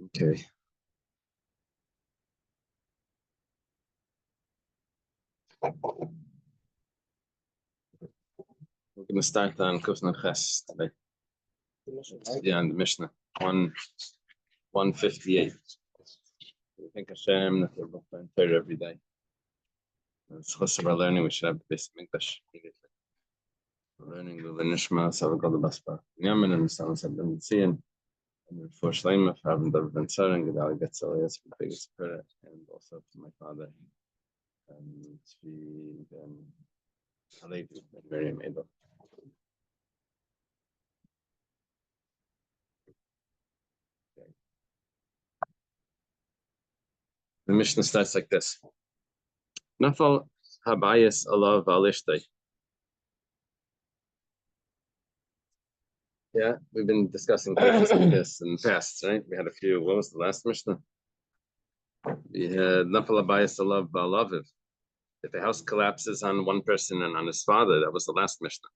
Okay. We're going to start on Kufna Ches today. Yeah, in the Mishnah. 158. We think Hashem that we're both learning Torah every day. It's chus of our learning, we should have the basic English immediately. We're learning the Nishma, so we'll go to Basra Yamin and Salam Sabin Tzion. And for Shleima, for having David Ben Sarah and Gedali Betzalias for the biggest spirit, and also to my father, Tzvi Ben Halevi and Miriam Abel. The Mishnah starts like this. Nafal habayis alav v'alishtay. Yeah, we've been discussing things like this in the past, right? We had a few. What was the last Mishnah? We had nafal habayis alav v'alaviv. If the house collapses on one person and on his father, that was the last Mishnah.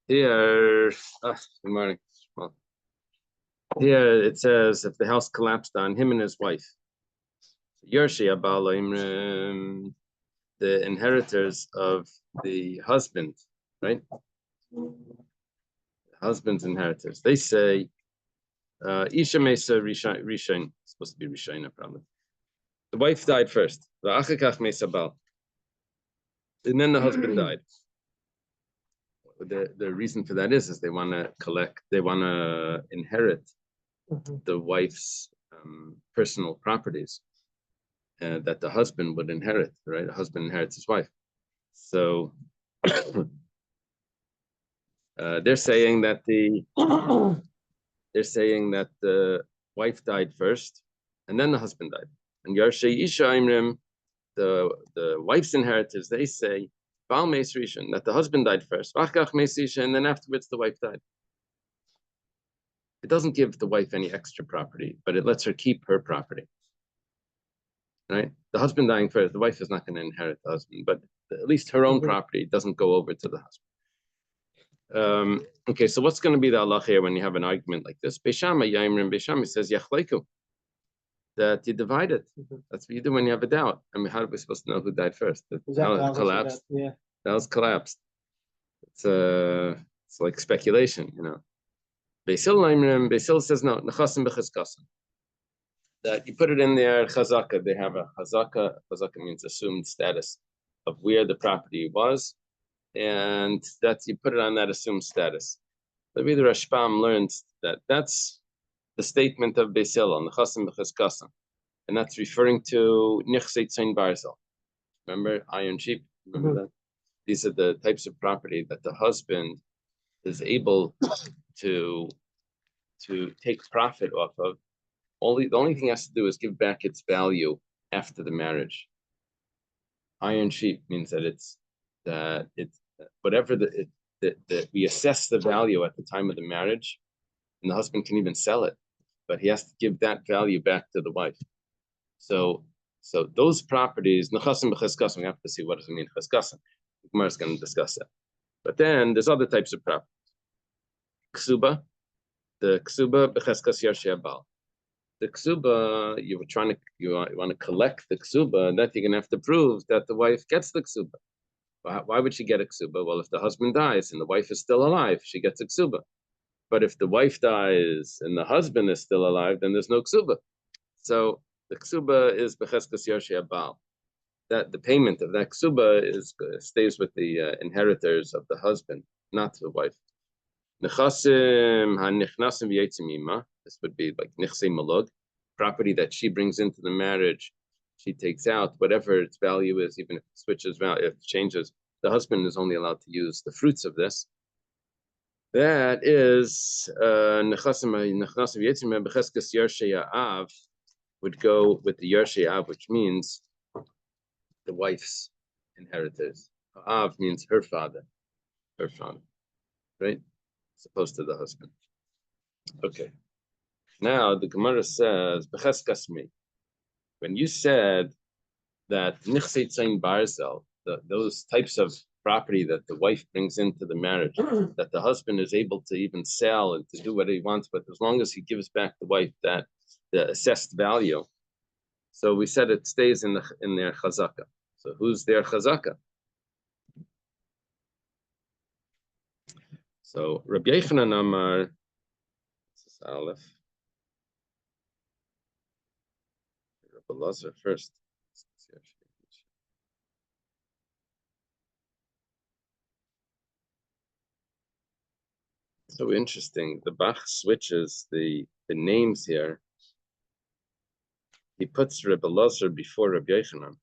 Here, good morning. Well, here it says if the house collapsed on him and his wife. Yershi Abalim, the inheritors of the husband, right? Husband's inheritors. They say, Isha Mesa Rishain, supposed to be Rishaina probably. The wife died first. Mesa Bal. And then the husband died. The reason for that is they want to inherit the wife's personal properties. That the husband would inherit, right? The husband inherits his wife. So they're saying that the wife died first, and then the husband died. And Yarshei Isha Imrim, the wife's inheritors, they say Baal Meis Rishon, that the husband died first, Vachkach Meis Isha, and then afterwards the wife died. It doesn't give the wife any extra property, but it lets her keep her property. Right? The husband dying first, the wife is not going to inherit the husband, but at least her own property doesn't go over to the husband. Okay, so what's going to be the halacha here when you have an argument like this? Beishama Yaimrim Beishama says Yachleiku, that you divide it. That's what you do when you have a doubt. I mean, how are we supposed to know who died first? How it collapsed. Yeah. That was collapsed. It's like speculation, you know. Beisil says no. Nechasim b'chizkasim. That you put it in their chazaka. They have a chazaka. Chazaka means assumed status of where the property was, and that you put it on that assumed status. The Rebbe Rashbam learns that that's the statement of Beis Hillel, Nechasim b'chizkasim, and that's referring to Nichsei Tzayin Barzel. Remember iron sheep? Remember that? These are the types of property that the husband is able to take profit off of. The only thing it has to do is give back its value after the marriage. Iron sheep means that whatever we assess the value at the time of the marriage, and the husband can even sell it, but he has to give that value back to the wife. So those properties, nechasim b'cheskasim, we have to see what does it mean cheskasim. Gemara is going to discuss that. But then there's other types of properties. Ksuba, the ksuba b'cheskas yarshei abal. The ksuba, you want to collect the ksuba, and that you're going to have to prove that the wife gets the ksuba. Why would she get a ksuba? Well, if the husband dies and the wife is still alive, she gets a ksuba. But if the wife dies and the husband is still alive, then there's no ksuba. So the ksuba is b'cheskas yarshei abal. That the payment of that ksuba stays with the inheritors of the husband, not the wife. Nechasim hanichnasim v'yetzim ima. This would be like nichsei malug, property that she brings into the marriage. She takes out whatever its value is, even if it switches value, if it changes. The husband is only allowed to use the fruits of this. That is nechasim v'yetzim ima b'cheskas yarshei av would go with the yarshei av, which means the wife's inheritors. Av means her father, right? As opposed to the husband. Okay. Now the Gemara says, "B'cheskas mi." When you said that nichsei tzayin barzel, those types of property that the wife brings into the marriage, that the husband is able to even sell and to do what he wants, but as long as he gives back the wife that the assessed value. So we said it stays in their chazaka. So who's their chazaka? So Rabbi Yochanan Amar, this is Aleph. Rabbi Lazar first. So interesting. The Bach switches the names here. He puts Rabbi Lazar before Rabbi Yochanan.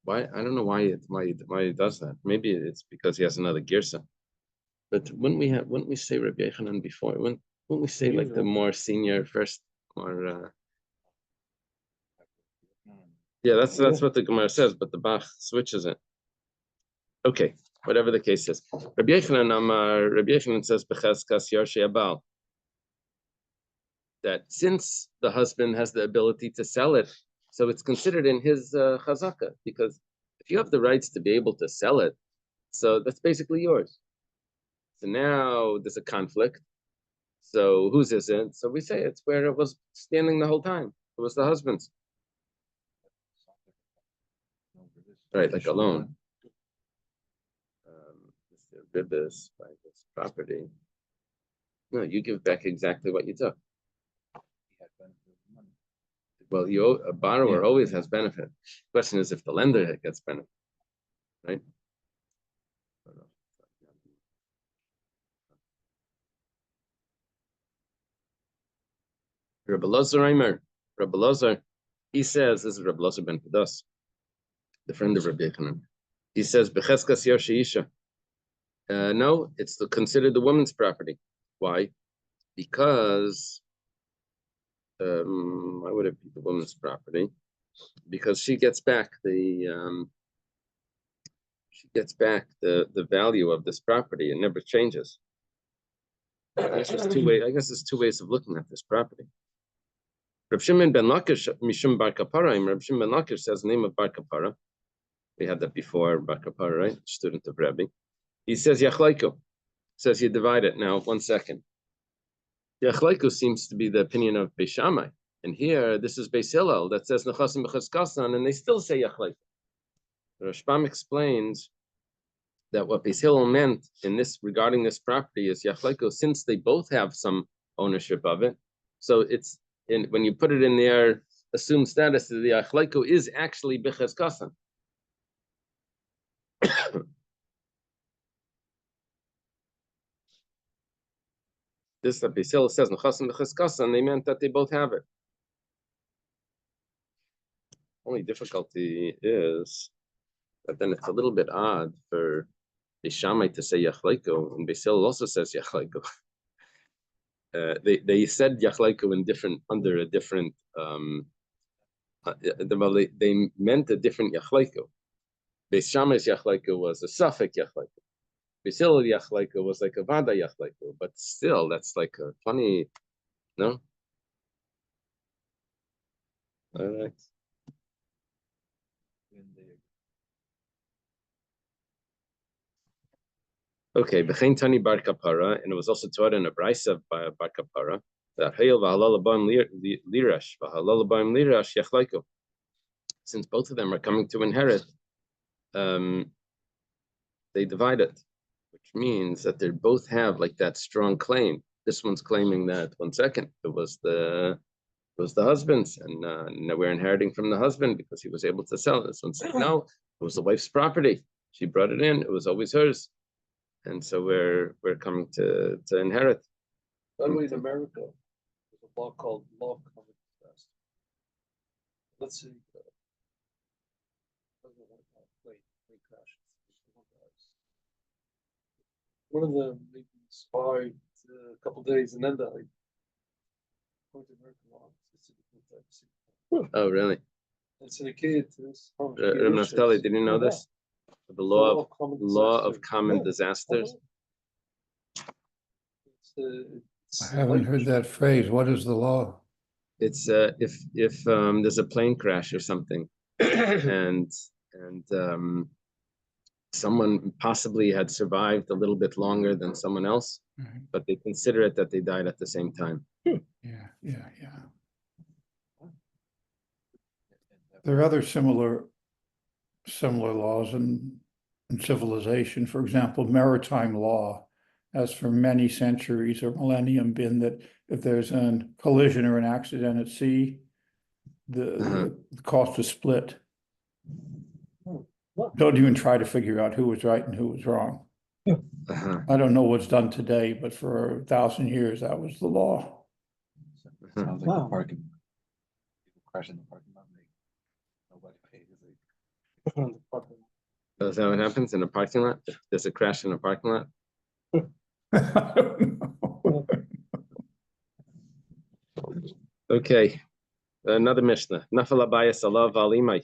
Why? I don't know why he does that. Maybe it's because he has another girsa. But wouldn't we say Rabbi Yochanan before? Wouldn't we say like the more senior first? Or yeah, that's what the Gemara says. But the Bach switches it. Okay, whatever the case is. Rabbi Yochanan says b'cheskas yarshei abal, that since the husband has the ability to sell it, so it's considered in his chazaka, because if you have the rights to be able to sell it, so that's basically yours. So now there's a conflict. So whose is it? So we say it's where it was standing the whole time. It was the husband's. Right, like a loan. The ribbis by this property. No, you give back exactly what you took. Well, a borrower always has benefit. The question is if the lender gets benefit, right? Rabbi Lazar, he says, this is Rabbi Lazar ben Pedas, the friend of Rabbi Yochanan. He says, "Becheskas yarshei isha." No, it's considered the woman's property. Why? Because why would it be the woman's property? Because she gets back the value of this property. It never changes. I guess there's two ways of looking at this property. Reb Shimon ben Lakish Mishum Bar Kapara. Reb Shimon ben Lakish says the name of Bar Kapara. We had that before, Bar Kapara, right? Student of Rebbe. He says Yachlaiko. Says you divide it. Now, 1 second. Yachlaiko seems to be the opinion of Beis Shammai. And here, this is Beis Hillel that says Nechasim b'cheskasan, and they still say Yachlaiko. Rashbam explains that what Beis Hillel meant in this regarding this property is Yachlaiko, since they both have some ownership of it. So it's when you put it in their assumed status, the Yachlaiko is actually b'cheskasan. This that Beis Hillel says Nechasim b'cheskasan, they meant that they both have it. Only difficulty is that then it's a little bit odd for Beis Shammai to say Yachlaiko, and Beis Hillel also says Yachlaiko. They said Yachlaiko under a different. They meant a different Yachlaiko. Beis Shammai's Yachlaiko was a suffix Yachlaiko. Beis Hillel Yachlaiko was like a Vada Yachlaiko, but still, that's like a funny, no? All right. Okay, B'chein Tani Bar Kapara, and it was also taught in a brisa by Bar Kapara that Hayil v'halal b'am lirash v'halal b'am lirash yachlaiko. Since both of them are coming to inherit, they divide it, which means that they both have like that strong claim. This one's claiming that 1 second it was the husband's, and now we're inheriting from the husband because he was able to sell it. This one's saying no, it was the wife's property. She brought it in. It was always hers. And so we're coming to inherit. By the way, in America, there's a law called law of common disaster. Let's see. Plane crashes. One of them maybe survived a couple of days and then died. According to American law, Oh, really? It's in a kid. Naftali, did you know this? The law of common disasters. I haven't heard that phrase. What is the law? It's if there's a plane crash or something, and someone possibly had survived a little bit longer than someone else, Right. but they consider it that they died at the same time. Yeah. There are other similar laws in civilization. For example, maritime law has for many centuries or millennium been that if there's a collision or an accident at sea, the cost is split. Don't even try to figure out who was right and who was wrong. Uh-huh. I don't know what's done today, but for 1,000 years, that was the law. Sounds like Wow. the parking, people crash in the parking lot, nobody pays. So is that what happens in a parking lot? Does it crash in a parking lot? I don't know. Okay, another Mishnah. Nafal abayis alav alimai.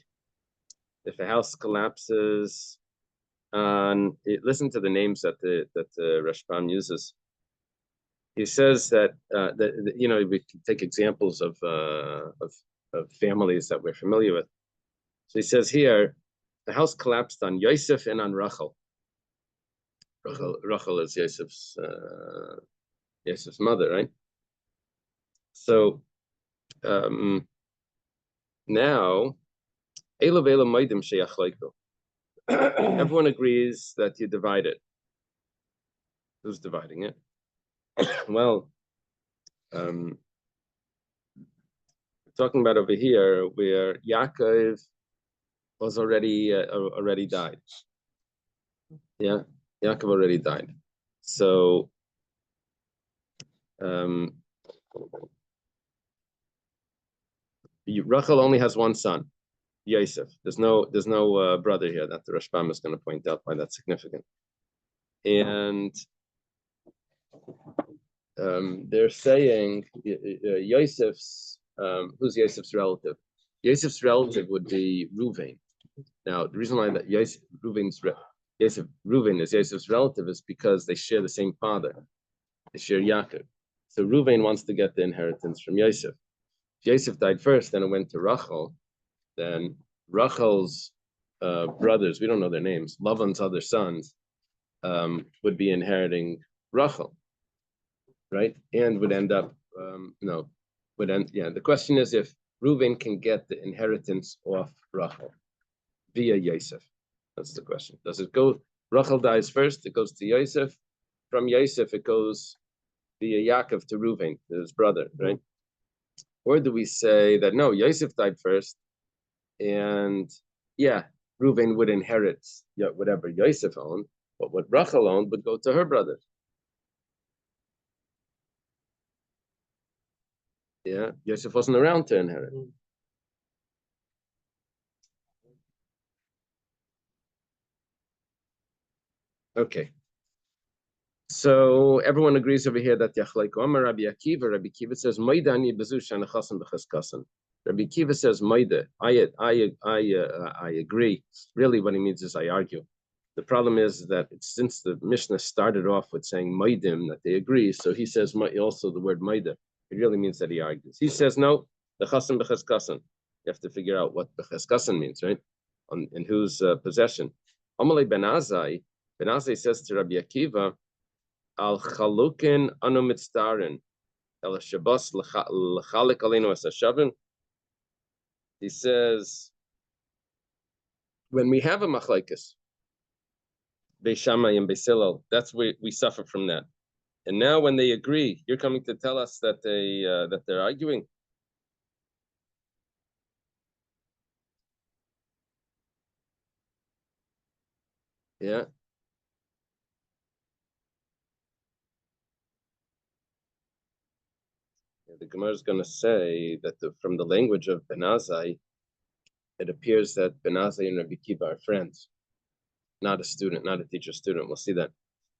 If a house collapses on, listen to the names that the Rashbam uses. He says that we can take examples of families that we're familiar with. So he says here, the house collapsed on Yosef and on Rachel. Rachel is Yosef's mother, right? So now, everyone agrees that you divide it. Who's dividing it? Well, we're talking about over here where Yaakov was already died. Yeah, Yaakov already died. So Rachel only has one son, Yosef. There's no brother here that the Rashbam is going to point out why that's significant. And they're saying Yosef's who's Yosef's relative? Yosef's relative would be Reuven. Now, the reason why that Reuven is Yosef's relative is because they share the same father. They share Yaakov. So Reuven wants to get the inheritance from Yosef. If Yosef died first, then it went to Rachel. Then Rachel's brothers, we don't know their names, Lavan's other sons, would be inheriting Rachel, right? And would end up, the question is if Reuven can get the inheritance off Rachel via Yosef. That's the question. Does it go, Rachel dies first, it goes to Yosef. From Yosef, it goes via Yaakov to Reuven, his brother, right? Or do we say that no, Yosef died first, and yeah, Reuven would inherit whatever Yosef owned, but what Rachel owned would go to her brother. Yeah, Yosef wasn't around to inherit. Okay. So everyone agrees over here that Yachlaiku Amar Rabbi Akiva. Rabbi Akiva says Maidani Bezush and Chasan B'Chaskasan. Rabbi Akiva says Maida. I agree. Really, what he means is I argue. The problem is that since the Mishnah started off with saying Maidim, that they agree, so he says also the word Maida. It really means that he argues. He says no, the Chasan B'Chaskasan. You have to figure out what B'Chaskasan means, right? In whose possession? Amalei Ben Azai. Ben Azai says to Rabbi Akiva, Al chalukin anu mitzdarin el shabas l'chalik alinu es hashavin. He says, when we have a machlekes, Beishamai and Beisilal, that's where we suffer from that. And now when they agree, you're coming to tell us that they're arguing. Yeah. The Gemara is going to say that from the language of Ben Azai, it appears that Ben Azai and Rabbi Kiva are friends, not a student, not a teacher-student. We'll see that.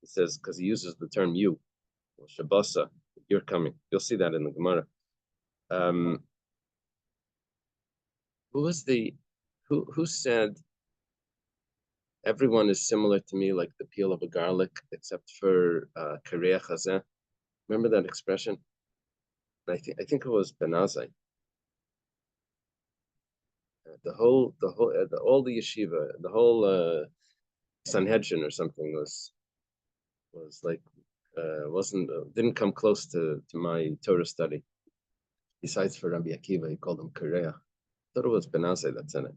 He says, because he uses the term you, Shabasa, you're coming. You'll see that in the Gemara. Who said everyone is similar to me like the peel of a garlic except for Kareach Hazeh? Remember that expression? I think it was Ben Azai. All the yeshiva, the whole Sanhedrin or something was like wasn't didn't come close to my Torah study. Besides for Rabbi Akiva, he called him Korea. I thought it was Ben Azai that's in it.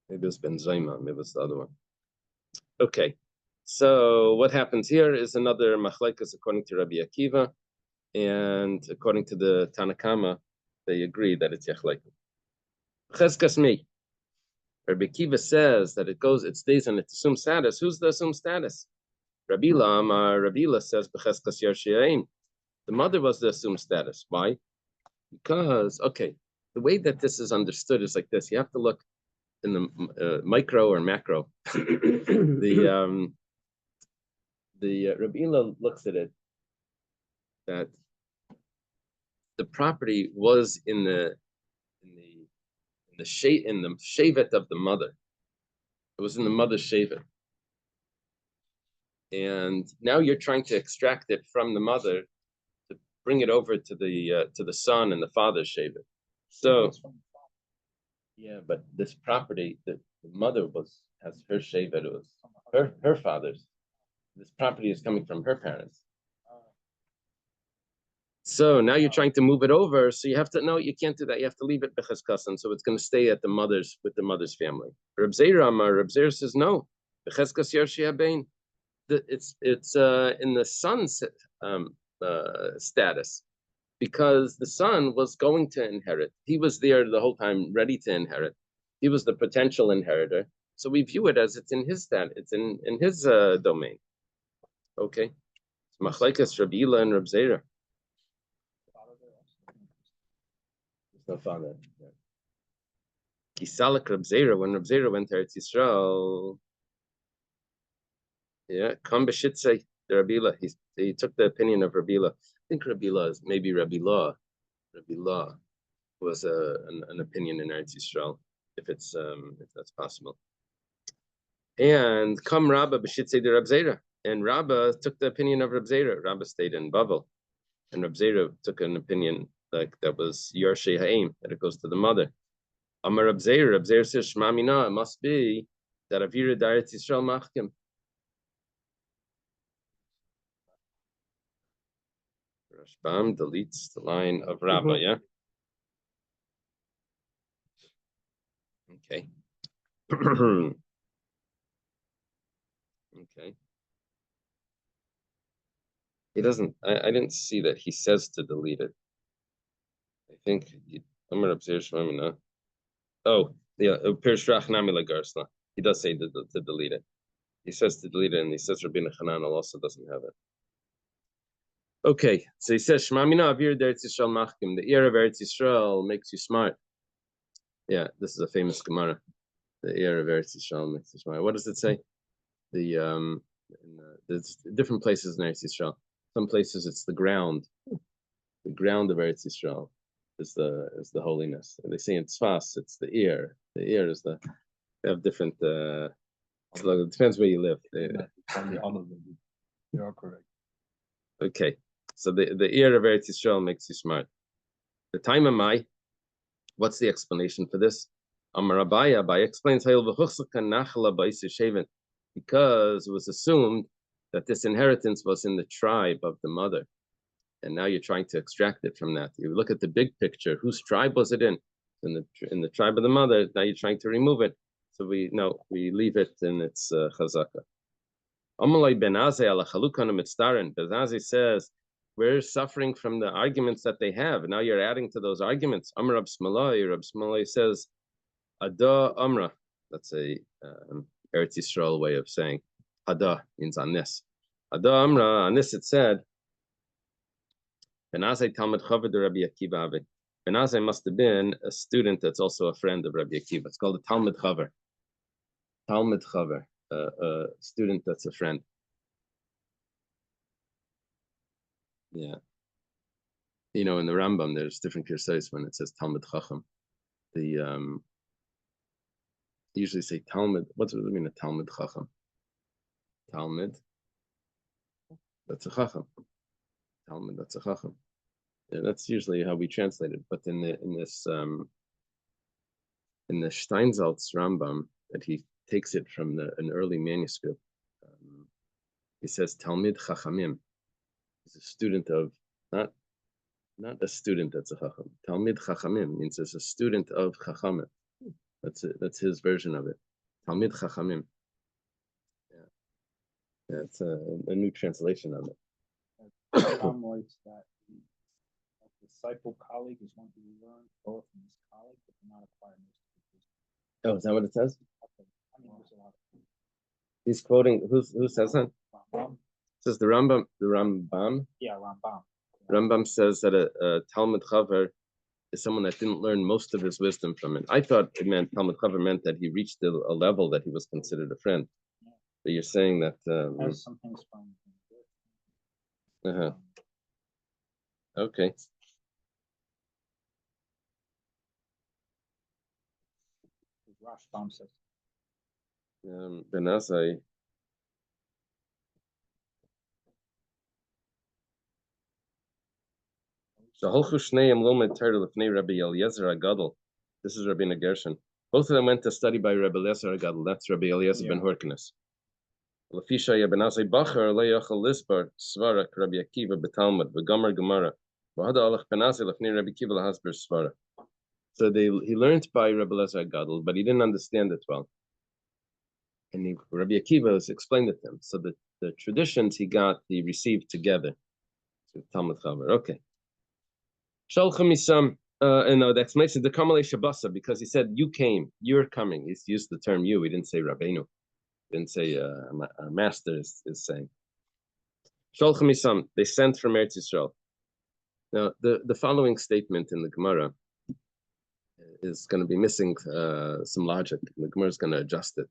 Maybe it was Ben Zayma, maybe it was the other one. Okay, so what happens here is another machlekes according to Rabbi Akiva, and according to the Tanakama, they agree that it's yachlek. Cheskas mi. Rabbi Akiva says that it stays in its assumed status. Who's the assumed status? Rabbi Ila says b'cheskas yarshiyaim. The mother was the assumed status. Why? Because the way that this is understood is like this. You have to look in the micro or macro. the Rabbi Ila looks at it that the property was in the shevet of the mother. It was in the mother's shevet, and now you're trying to extract it from the mother to bring it over to the son and the father's shevet. So, yeah, but this property, the mother has her shevet. It was her father's. This property is coming from her parents. So now you're trying to move it over. So you have to you can't do that. You have to leave it b'cheskasan. So it's going to stay at with the mother's family. Reb Zeir says no. B'cheskas yarshi habein. It's in the son's status, because the son was going to inherit. He was there the whole time, ready to inherit. He was the potential inheritor. So we view it as it's in his stat. It's in his domain. Okay. Machlekes Rabbi Ila and Reb Zeir. No father. Kisalak Reb Zeir, when Reb Zeir went to Eretz Yisrael, Kam b'shitzei the Rabbi Ila. He took the opinion of Rabbi Ila. I think Rabbi Ila is maybe Rabbi Law. Rabbi Law was an opinion in Eretz Yisrael, if that's possible. And Kam Rabba b'shitzei the Reb Zeir, and Rabba took the opinion of Reb Zeir. Rabba stayed in Bavel, and Reb Zeir took an opinion like that was Yarshei Ha'im, that it goes to the mother. Amar Reb Zeir says, Shema Mina, it must be that Avira D'Eretz Yisrael Machkim. Rashbam deletes the line of Rabba, yeah? Okay. Okay. He doesn't, I didn't see that he says to delete it. I think Amar Reb Zeir Shema Mina. Oh, yeah, he does say to delete it. He says to delete it, and he says Rabbi Hanan also doesn't have it. Okay, so he says Shema Mina Avir D'Eretz Yisrael Machkim. The ear of Eretz Yisrael makes you smart. Yeah, this is a famous Gemara. The ear of Eretz Yisrael makes you smart. What does it say? There's different places in Eretz Yisrael. Some places it's the ground. The ground of Eretz Yisrael is the holiness. And they say in Tzfas it's the ear. The ear is they have different. It depends where you live. You are correct. Okay, so the ear of Eretz Yisrael makes you smart. The time of Mai, what's the explanation for this? Amar Abai explains because it was assumed that this inheritance was in the tribe of the mother, and now you're trying to extract it from that. You look at the big picture. Whose tribe was it in? In the tribe of the mother. Now you're trying to remove it. So we leave it in its chazaka. Amalai Ben Azai ala chalukana mitzdarin. Ben Azai says we're suffering from the arguments that they have. Now you're adding to those arguments. Amar Rab Smalai says Ada Amra. That's a Eretz Yisrael way of saying Ada means on this. Ada Amra, on this it said Ben Azai Talmud Chaver de Rabbi Akiva Avi. Ben Azai must have been a student that's also a friend of Rabbi Akiva. It's called a Talmud Chaver. Talmud Chaver, a student that's a friend. Yeah. In the Rambam, there's different kirsais when it says Talmud Chacham. They usually say Talmud. What does it mean, a Talmud Chacham? Talmud, that's a Chacham. Talmud, that's a Chacham. Yeah, that's usually how we translate it. But in the Steinsaltz Rambam that he takes it from an early manuscript. He says Talmid Chachamim. He's a student of not a student that's a Chacham. Talmid Chachamim means as a student of Chachamim. That's it. That's his version of it. Talmid Chachamim. Yeah, it's a new translation of it. Tom writes that the disciple colleague is one who learns both from his colleague, but not acquire most of his. Oh, is that what it says? I mean, there's a lot of He's quoting who says that? Rambam. It says the Rambam. Yeah, Rambam. Rambam says that a Talmud Chaver is someone that didn't learn most of his wisdom from it. I thought it meant Talmud Chaver meant that he reached a level that he was considered a friend. Yeah. But you're saying that. Has some things from. Okay. Rashbam says. Benazai. This is Rabbeinu Gershon. Both of them went to study by Rabbi Eliezer Agadol. That's Rabbi Eliezer ben Horkenes. Lafisha Benazai Bacher Leyachal Lisbar Svarak Rabbi Akiva betalmud v'Gomer Gemara v'Hada Alach Benazai Lafnei Rabbi Akiva lahasber Svara. So he learned by Rabbi Eliezer Agadol, but he didn't understand it well. And Rabbi Akiva has explained it to him. So the traditions he received together. So Talmud Chaver. Okay. Shalchamisam, no, the explanation, the Kamalei Shabasa, because he said, you came, you're coming. He's used the term you, he didn't say Rabbeinu. He didn't say a master is saying. Shalchamisam, they sent from Eretz Yisrael. Now, the following statement in the Gemara is going to be missing some logic. The Gemara is going to adjust it.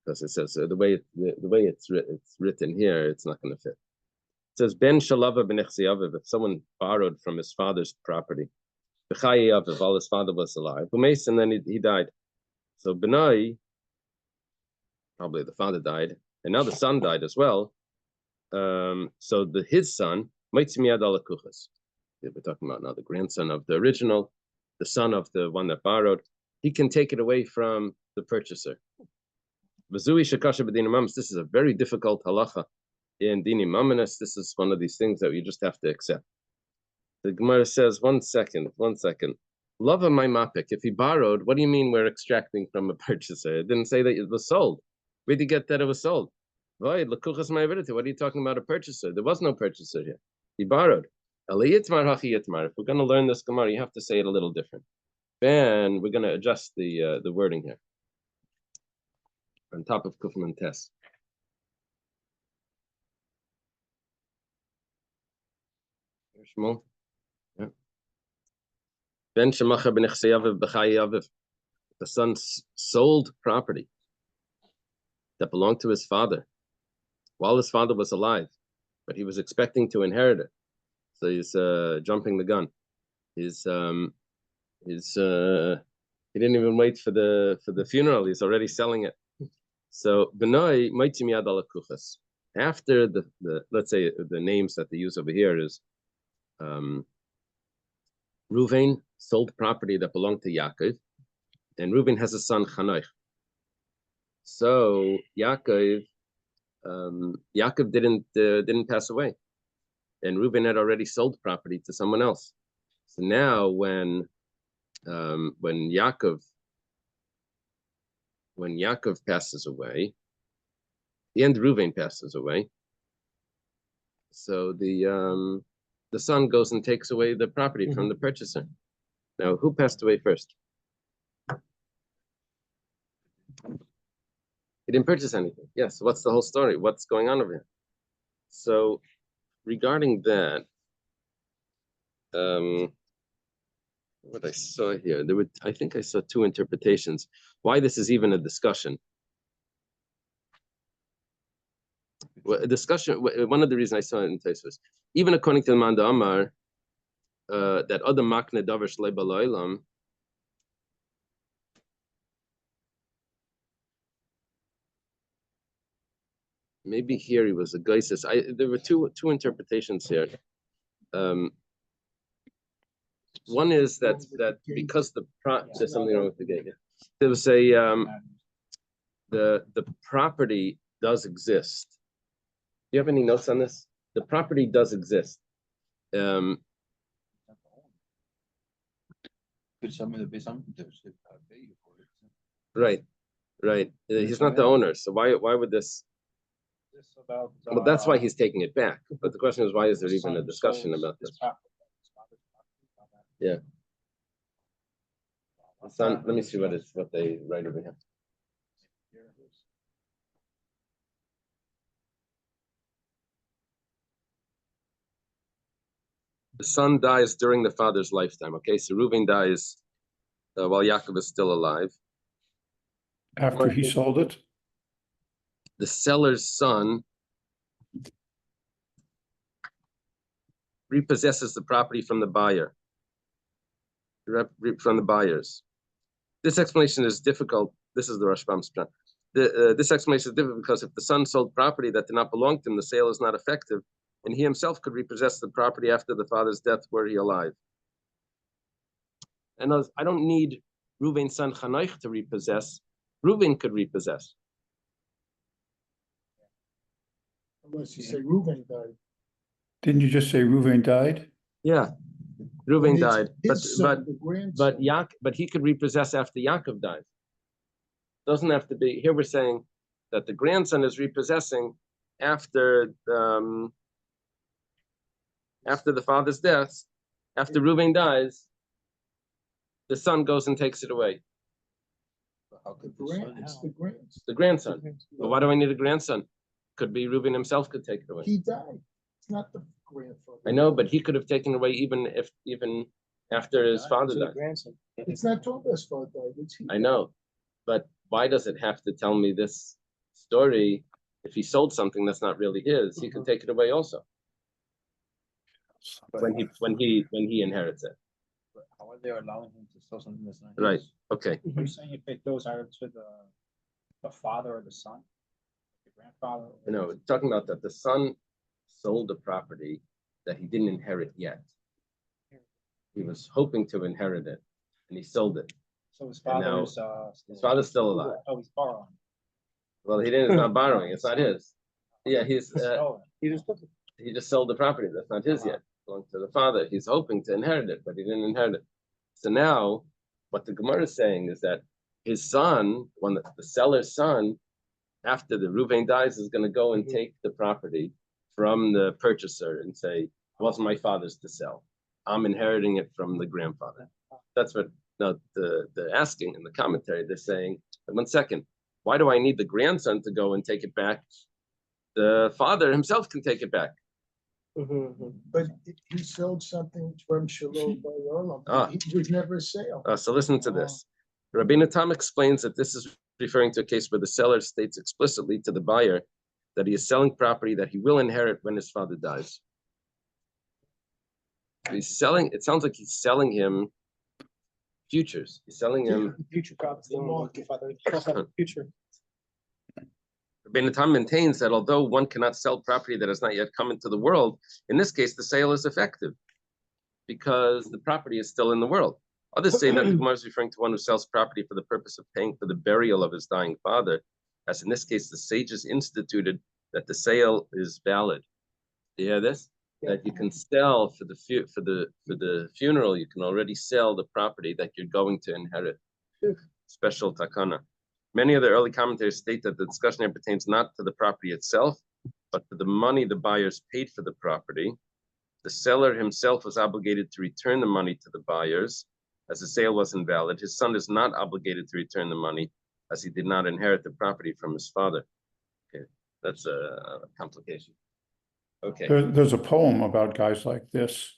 Because it says, the way it's written here, it's not going to fit. It says, Ben Shalava ben Echziaviv, if someone borrowed from his father's property, B'chayaviv, while his father was alive, Umeis, and then he died. So Benai, probably the father died, and now the son died as well. So his son, Maitzimiad alakuchas. We're talking about now the grandson of the original, the son of the one that borrowed. He can take it away from the purchaser. V'zui shekasha b'din mamas. This is a very difficult halacha. In Dini Mamanis, this is one of these things that you just have to accept. The Gemara says, one second. Lava my mapik. If he borrowed, what do you mean we're extracting from a purchaser? It didn't say that it was sold. Where did you get that it was sold? What are you talking about a purchaser? There was no purchaser here. He borrowed. If we're going to learn this Gemara, you have to say it a little different. Then we're going to adjust the wording here. On top of Kufman Test. Yeah. Ben Shemacha ben Echseyaviv b'chayaviv. The son sold property that belonged to his father while his father was alive, but he was expecting to inherit it. So he's jumping the gun. He didn't even wait for the funeral. He's already selling it. So Benoi Maitim Yad ala Kuchas. After the let's say the names that they use over here is Ruvain sold property that belonged to Yaakov, and Ruvain has a son Chanoich. So Yaakov didn't pass away, and Ruvain had already sold property to someone else. So now when Yaakov passes away, and Ruvain passes away, so the son goes and takes away the property from the purchaser. Now, who passed away first? He didn't purchase anything. Yes. What's the whole story? What's going on over here? So, regarding that, what I saw here, I think I saw two interpretations. Why this is even a discussion? Well, a discussion. One of the reasons I saw it in Tosfos, even according to the Manda Amar, that other makne davar shlei b'lo'olam. Maybe here he was a geisis. There were two interpretations here. One is that because there's something wrong with the gate. There was the property does exist. Do you have any notes on this? The property does exist. Could there be something to pay you for it? Right. He's not the owner, so why would this? This about, Well, that's why he's taking it back. But the question is, why is there even a discussion about this? Yeah. The son, let me see what they write over here. The son dies during the father's lifetime. Okay, so Reuven dies while Yaakov is still alive. After he sold it? The seller's son repossesses the property from the buyer, from the buyers. This explanation is difficult. This is the Rashbam's plan. This explanation is difficult because if the son sold property that did not belong to him, the sale is not effective, and he himself could repossess the property after the father's death were he alive. And I don't need Reuven's son Chanoich to repossess. Reuven could repossess. Unless you say Reuven died. Didn't you just say Reuven died? Yeah, Reuven And it's died, his son, the grandson. but he could repossess after Yaakov dies. Doesn't have to be. Here we're saying that the grandson is repossessing after the father's death. After Reuven dies, the son goes and takes it away. How could It's the grandson. The grandson. But why do I need a grandson? Could be Reuven himself could take it away. He died. It's not the grandfather. I know, but he could have taken it away even after his father died. It's not Toba's father died. It's he. I know, but why does it have to tell me this story? If he sold something that's not really his, he can take it away also when he inherits it. How are they allowing him to sell something that's not his? Right. Okay. Are you saying if it goes either to the father or the son? The grandfather? You know, talking about that the son sold a property that he didn't inherit yet. He was hoping to inherit it, and he sold it. So his And now father's his father's still alive. Oh, he's borrowing. Well, he didn't. It's not borrowing. It's not his. Yeah, he's Oh, He just took it. he just sold the property. That's not his yet. It belongs to the father. He's hoping to inherit it, but he didn't inherit it. So now, what the Gemara is saying is that his son, the seller's son, after the Reuven dies, is going to go and take the property from the purchaser and say, "It wasn't my father's to sell. I'm inheriting it from the grandfather." That's what the asking in the commentary. They're saying, "1 second, why do I need the grandson to go and take it back? The father himself can take it back." But he sold something from Shalom by Olam. It was never a sale. So listen to this. Rabbeinu Tam explains that this is referring to a case where the seller states explicitly to the buyer that he is selling property that he will inherit when his father dies. He's selling. It sounds like he's selling him futures. He's selling him. Future crops. Future. Rabbeinu Tam maintains that although one cannot sell property that has not yet come into the world, in this case the sale is effective because the property is still in the world. Others say that the Gemara is referring to one who sells property for the purpose of paying for the burial of his dying father, as in this case the sages instituted that the sale is valid. Do you hear this? That you can sell for the funeral. You can already sell the property that you're going to inherit. Special takana. Many of the early commentators state that the discussion here pertains not to the property itself, but to the money the buyers paid for the property. The seller himself was obligated to return the money to the buyers, as the sale was invalid. His son is not obligated to return the money, as he did not inherit the property from his father. Okay, that's a complication. Okay. There's a poem about guys like this.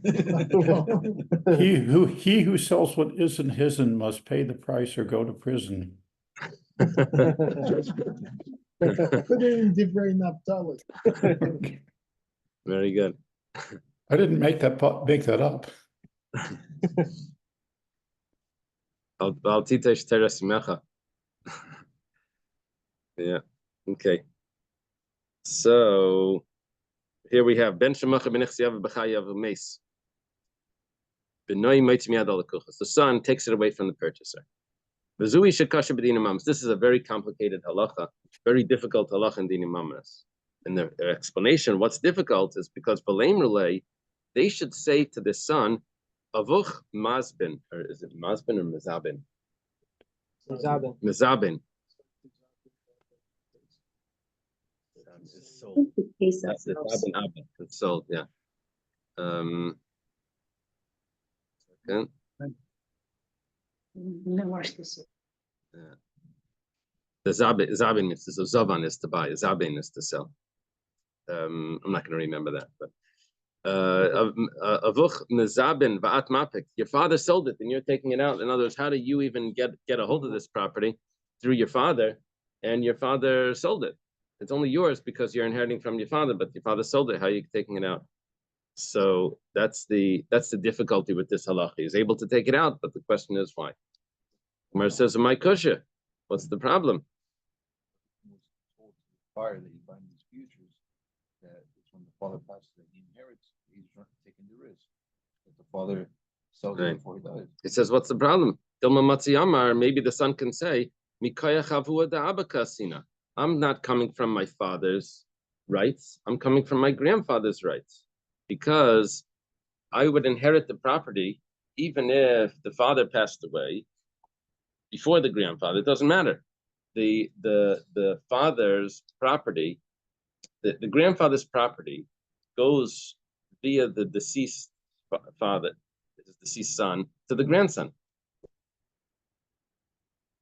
He who sells what isn't his'n must pay the price or go to prison. Put it in Divrei Naphtali. Very good. I didn't make that up. Yeah. Okay. So here we have Ben Shemacha ben Ichsiyav b'chayav meis. The son takes it away from the purchaser. V'zui shekasha b'din imamis. This is a very complicated halacha, very difficult halacha in din imamis. And the explanation, what's difficult, is because b'leim relay, they should say to the son, avuch mazbin, or is it mazbin or mezabin? Mezabin. Mezabin. It's sold. That's the mezabin abba. It's sold, yeah. Second. The zabin means to, so zavan is to buy, zabin is to sell. I'm not going to remember that, but avuch mezabin va'at mapik. Your father sold it, and you're taking it out. In other words, how do you even get a hold of this property? Through your father, and your father sold it. It's only yours because you're inheriting from your father, but your father sold it. How are you taking it out? So that's the difficulty with this halacha. He's able to take it out, but the question is why. Gemara says, "My kusha, what's the problem?" Fire that you find these futures, that it's when the father passes that he inherits, he's taking the risk. That the father sells it before he dies. It says, "What's the problem?" Dilma Matziyamar, maybe the son can say, "Mikaya chavua da abakasina." I'm not coming from my father's rights. I'm coming from my grandfather's rights, because I would inherit the property even if the father passed away before the grandfather. It doesn't matter. The father's property, the grandfather's property, goes via the deceased father, the deceased son, to the grandson.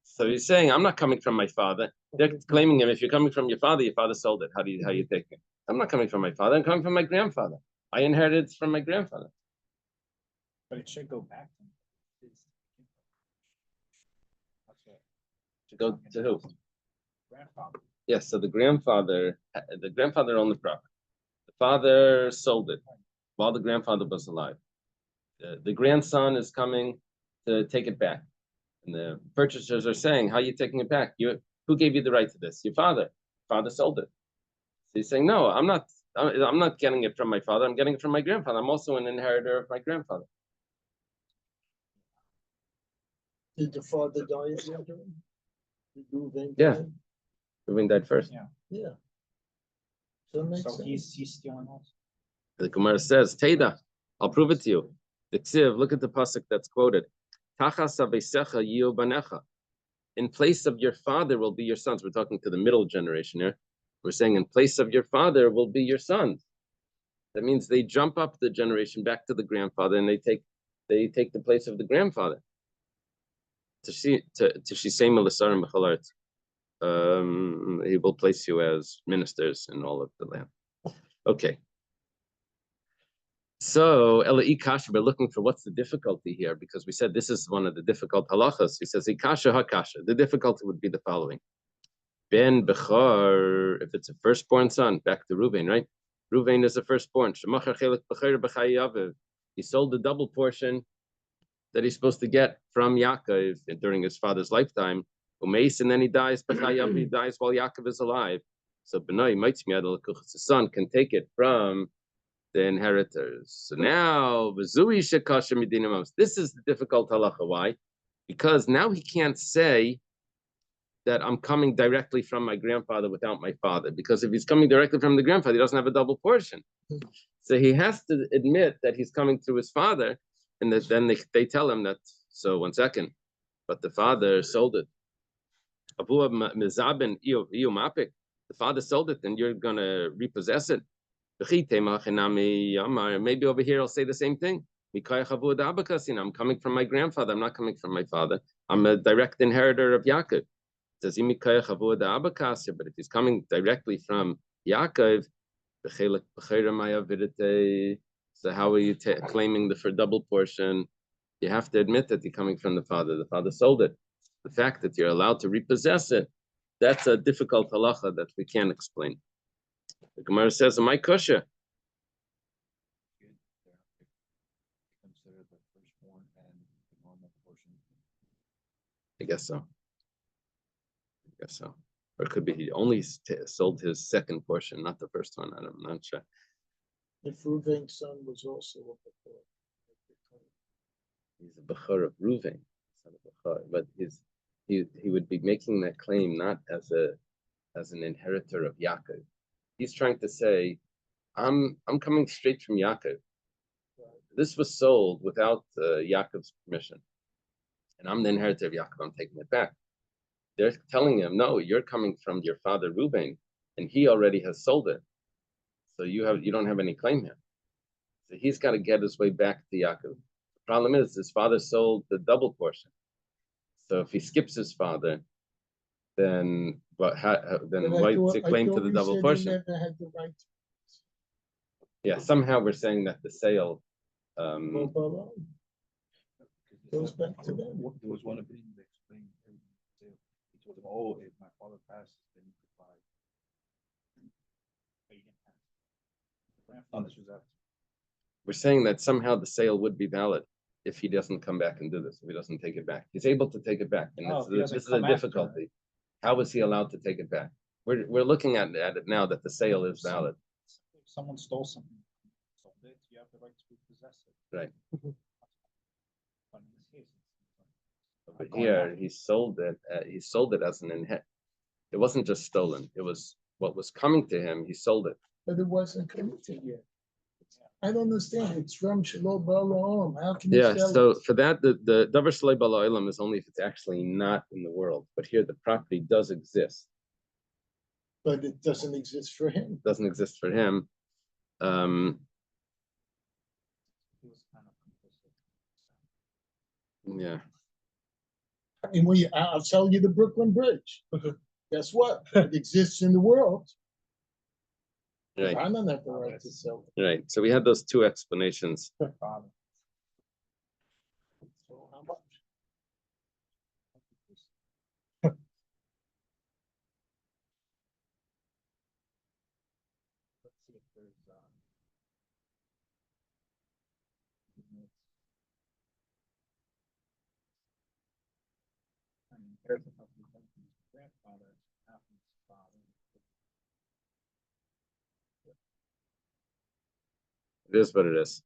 So he's saying, I'm not coming from my father. They're claiming him, if you're coming from your father sold it. How you take it? I'm not coming from my father. I'm coming from my grandfather. I inherited it from my grandfather. But it should go back to him. To go to who? Grandfather. Yes, so the grandfather owned the property. The father sold it while the grandfather was alive. The grandson is coming to take it back. And the purchasers are saying, how are you taking it back? Who gave you the right to this? Your father. Father sold it. So he's saying, no, I'm not getting it from my father. I'm getting it from my grandfather. I'm also an inheritor of my grandfather. Did the father die at the end of it? Did Reuven Yeah. die? Reuven died first. Yeah. So it makes So sense. he's stealing also. The Gemara says, Teda, I'll prove it to you. The Ksiv, look at the pasuk that's quoted. Tachas avesecha yiyu banecha. In place of your father will be your sons. We're talking to the middle generation here. We're saying in place of your father will be your sons. That means they jump up the generation back to the grandfather, and they take the place of the grandfather. He will place you as ministers in all of the land. Okay. So Ikash, we're looking for what's the difficulty here, because we said this is one of the difficult halachas. He says Ikasha hakasha. The difficulty would be the following: Ben Bechar, if it's a firstborn son, back to Reuven, right? Reuven is a firstborn. He sold the double portion that he's supposed to get from Yaakov during his father's lifetime. And then he dies. He dies while Yaakov is alive. So the son can take it from the inheritors. So now, this is the difficult halacha. Why? Because now he can't say that I'm coming directly from my grandfather without my father. Because if he's coming directly from the grandfather, he doesn't have a double portion. So he has to admit that he's coming through his father, and that then they tell him that, so 1 second, but the father sold it. The father sold it, and you're going to repossess it. Maybe over here I'll say the same thing. I'm coming from my grandfather. I'm not coming from my father. I'm a direct inheritor of Yaakov. But if he's coming directly from Yaakov, so how are you claiming the double portion? You have to admit that you're coming from the father. The father sold it. The fact that you're allowed to repossess it, that's a difficult halacha that we can't explain. The Gemara says, "Am I kosher?" Consider the firstborn and the normal portion. I guess so. Or it could be he only sold his second portion, not the first one. I'm not sure. If Reuven's son was also a Bechor. He's a Bechor of Reuven, son of Bechor, but he would be making that claim not as an inheritor of Yaakov. He's trying to say, I'm coming straight from Yaakov. This was sold without Yaakov's permission, and I'm the inheritor of Yaakov. I'm taking it back. They're telling him, no, you're coming from your father Reuben, and he already has sold it. So you don't have any claim here. So he's got to get his way back to Yaakov. The problem is his father sold the double portion. So if he skips his father, then But what's the claim to the double portion? Never had the right Yeah, somehow we're saying that the sale. to go goes back to them. There was one opinion that explained everything. He told him, oh, if my father passes, then you could buy. But you didn't pass. Oh, this was after. We're saying that somehow the sale would be valid if he doesn't come back and do this, if he doesn't take it back. He's able to take it back, and this is a difficulty. How is he allowed to take it back? We're looking at it now that the sale is valid. If someone stole something, sold it, you have the right to possess it. Right. But in this case, it's But here he sold it. He sold it as an inherit. It wasn't just stolen. It was what was coming to him. He sold it. But it wasn't committed yet. I don't understand. It's from Shalom Ba'al. How can you Yeah. sell So it? for that, the davar shalei ba'al ha'olam is only if it's actually not in the world. But here the property does exist. But it doesn't exist for him. It doesn't exist for him. he was kind of complicit. Yeah. I mean, I'll sell you the Brooklyn Bridge. Guess what? It exists in the world. Right. I don't have the right to sell it. Right. So we had those two explanations. Father. So how much? Let's see if there's an inheritance of his grandfather after his father. It is what it is.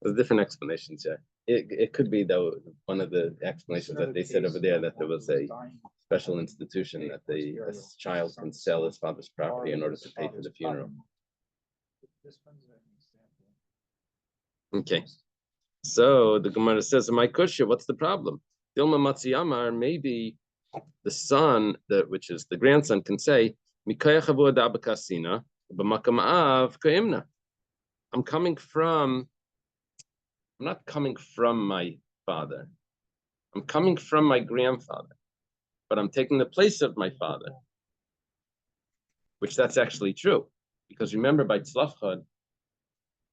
There's different explanations, yeah. It could be though one of the explanations that they said over there that there was a special institution that a child can sell his father's property in order to pay for the funeral. This one's an example. Okay. So the Gemara says, "My kusha, what's the problem? Dilma Matsiyamar, maybe the son, which is the grandson, can say, Mikaya chavu ada b'kasina, b'makam av ka'imna. I'm not coming from my father. I'm coming from my grandfather, but I'm taking the place of my father, which that's actually true. Because remember, by Tzlafchad,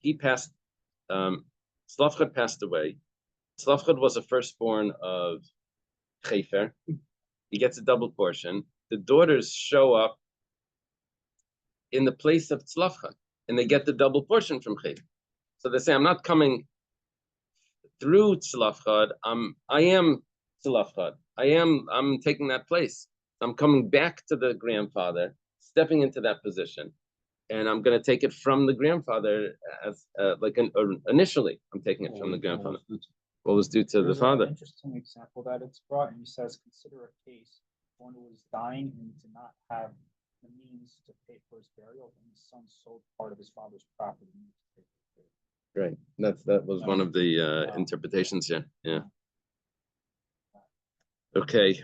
Tzlafchad passed away. Tzlafchad was a firstborn of Chefer. He gets a double portion. The daughters show up in the place of Tzlafchad, and they get the double portion from Chefer. So they say, I'm not coming through Tzlafchad, I am Tzlafchad. I'm taking that place. I'm coming back to the grandfather, stepping into that position, and I'm going to take it from the grandfather as initially. I'm taking it from the grandfather. What was due to the father? An interesting example that it's brought, and he says, consider a case one who was dying and did not have the means to pay for his burial, and his son sold part of his father's property. Right. That was one of the interpretations. Yeah. Yeah. Okay.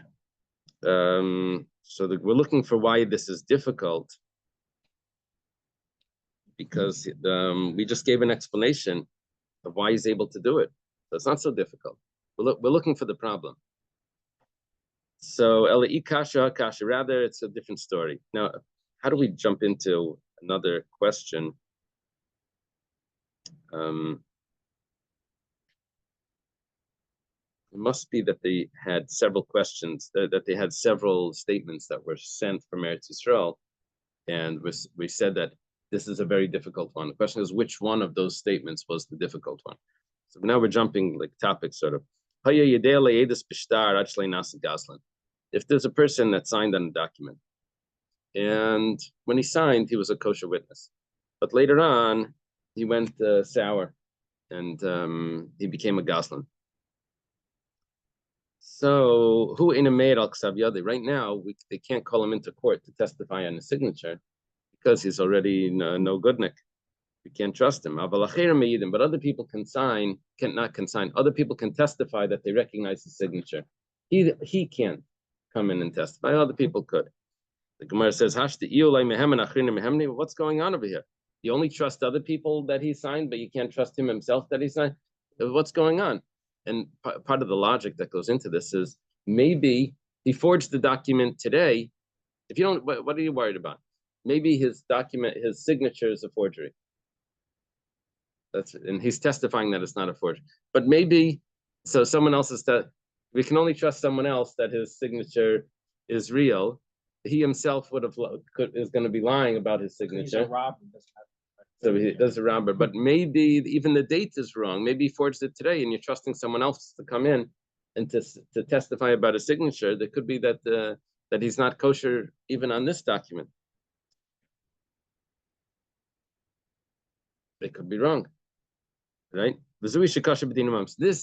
So we're looking for why this is difficult, because we just gave an explanation of why he's able to do it. So it's not so difficult. We're looking for the problem. So Eli kasha, rather it's a different story. Now, how do we jump into another question? It must be that they had several questions, that they had several statements that were sent from Eretz Yisrael, and we said that this is a very difficult one. The question is, which one of those statements was the difficult one? So now we're jumping like topics, sort of. If there's a person that signed on a document, and when he signed, he was a kosher witness, but later on, he went sour, and he became a goslin. So who in a maid al ksav yadi? Right now, they can't call him into court to testify on his signature because he's already no goodnik. We can't trust him. But other people can not consign. Other people can testify that they recognize his signature. He can't come in and testify. Other people could. The Gemara says, what's going on over here? You only trust other people that he signed, but you can't trust him himself that he signed. What's going on? And part of the logic that goes into this is maybe he forged the document today. If you don't, what are you worried about? Maybe his signature is a forgery. And he's testifying that it's not a forgery. But maybe, so someone else we can only trust someone else that his signature is real. He himself is going to be lying about his signature. He's a robber. So he does a robber, but maybe even the date is wrong. Maybe he forged it today, and you're trusting someone else to come in and to testify about a signature. There could be that that he's not kosher even on this document. They could be wrong, right? This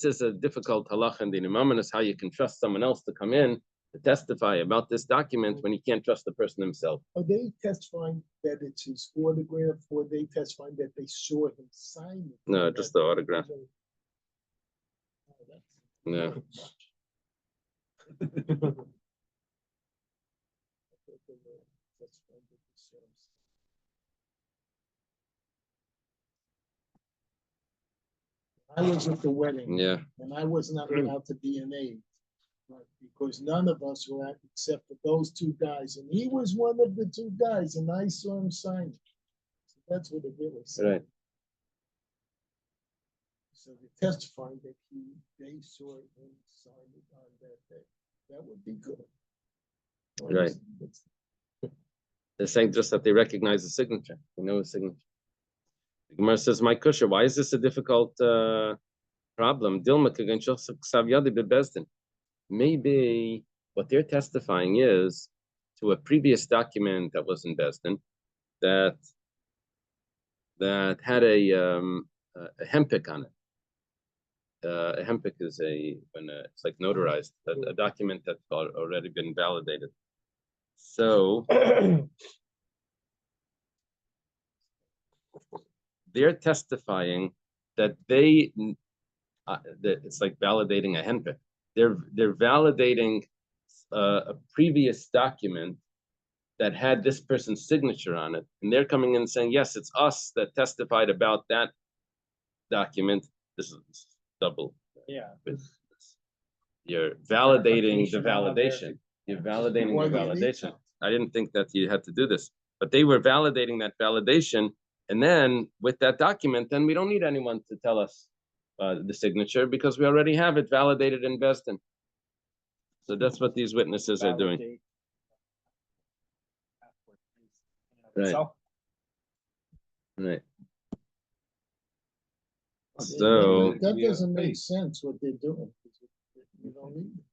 is a difficult halacha in din imam, and it's how you can trust someone else to come in to testify about this document when you can't trust the person himself. Are they testifying that it's his autograph, or are they testifying that they saw him sign it? No, just the autograph. Oh, Yeah. I was at the wedding. Yeah. And I was not allowed to be an aide. Right, because none of us were at, except for those two guys. And he was one of the two guys, and I saw him sign it. So that's what it really said. Right. So they're testifying that they saw him sign it on that day. That would be good. Right. They're saying just that they recognize the signature. They know his signature. The Gemara says, "My kusha, why is this a difficult problem?" Maybe what they're testifying is to a previous document that was in Besdin that had a hempik on it. A hempik is it's like notarized, a document that's already been validated. So they're testifying that that it's like validating a henpik. They're validating a previous document that had this person's signature on it, and they're coming in and saying, yes, it's us that testified about that document. This is double. Yeah. You're validating the Verification. validation. You're validating Why the do you need validation. I didn't think that you had to do this, but they were validating that validation. And then with that document, then we don't need anyone to tell us the signature because we already have it validated in Besdin. So that's what these witnesses are doing. Validate. Right. Itself. Right. So that doesn't make sense what they're doing. You don't need it.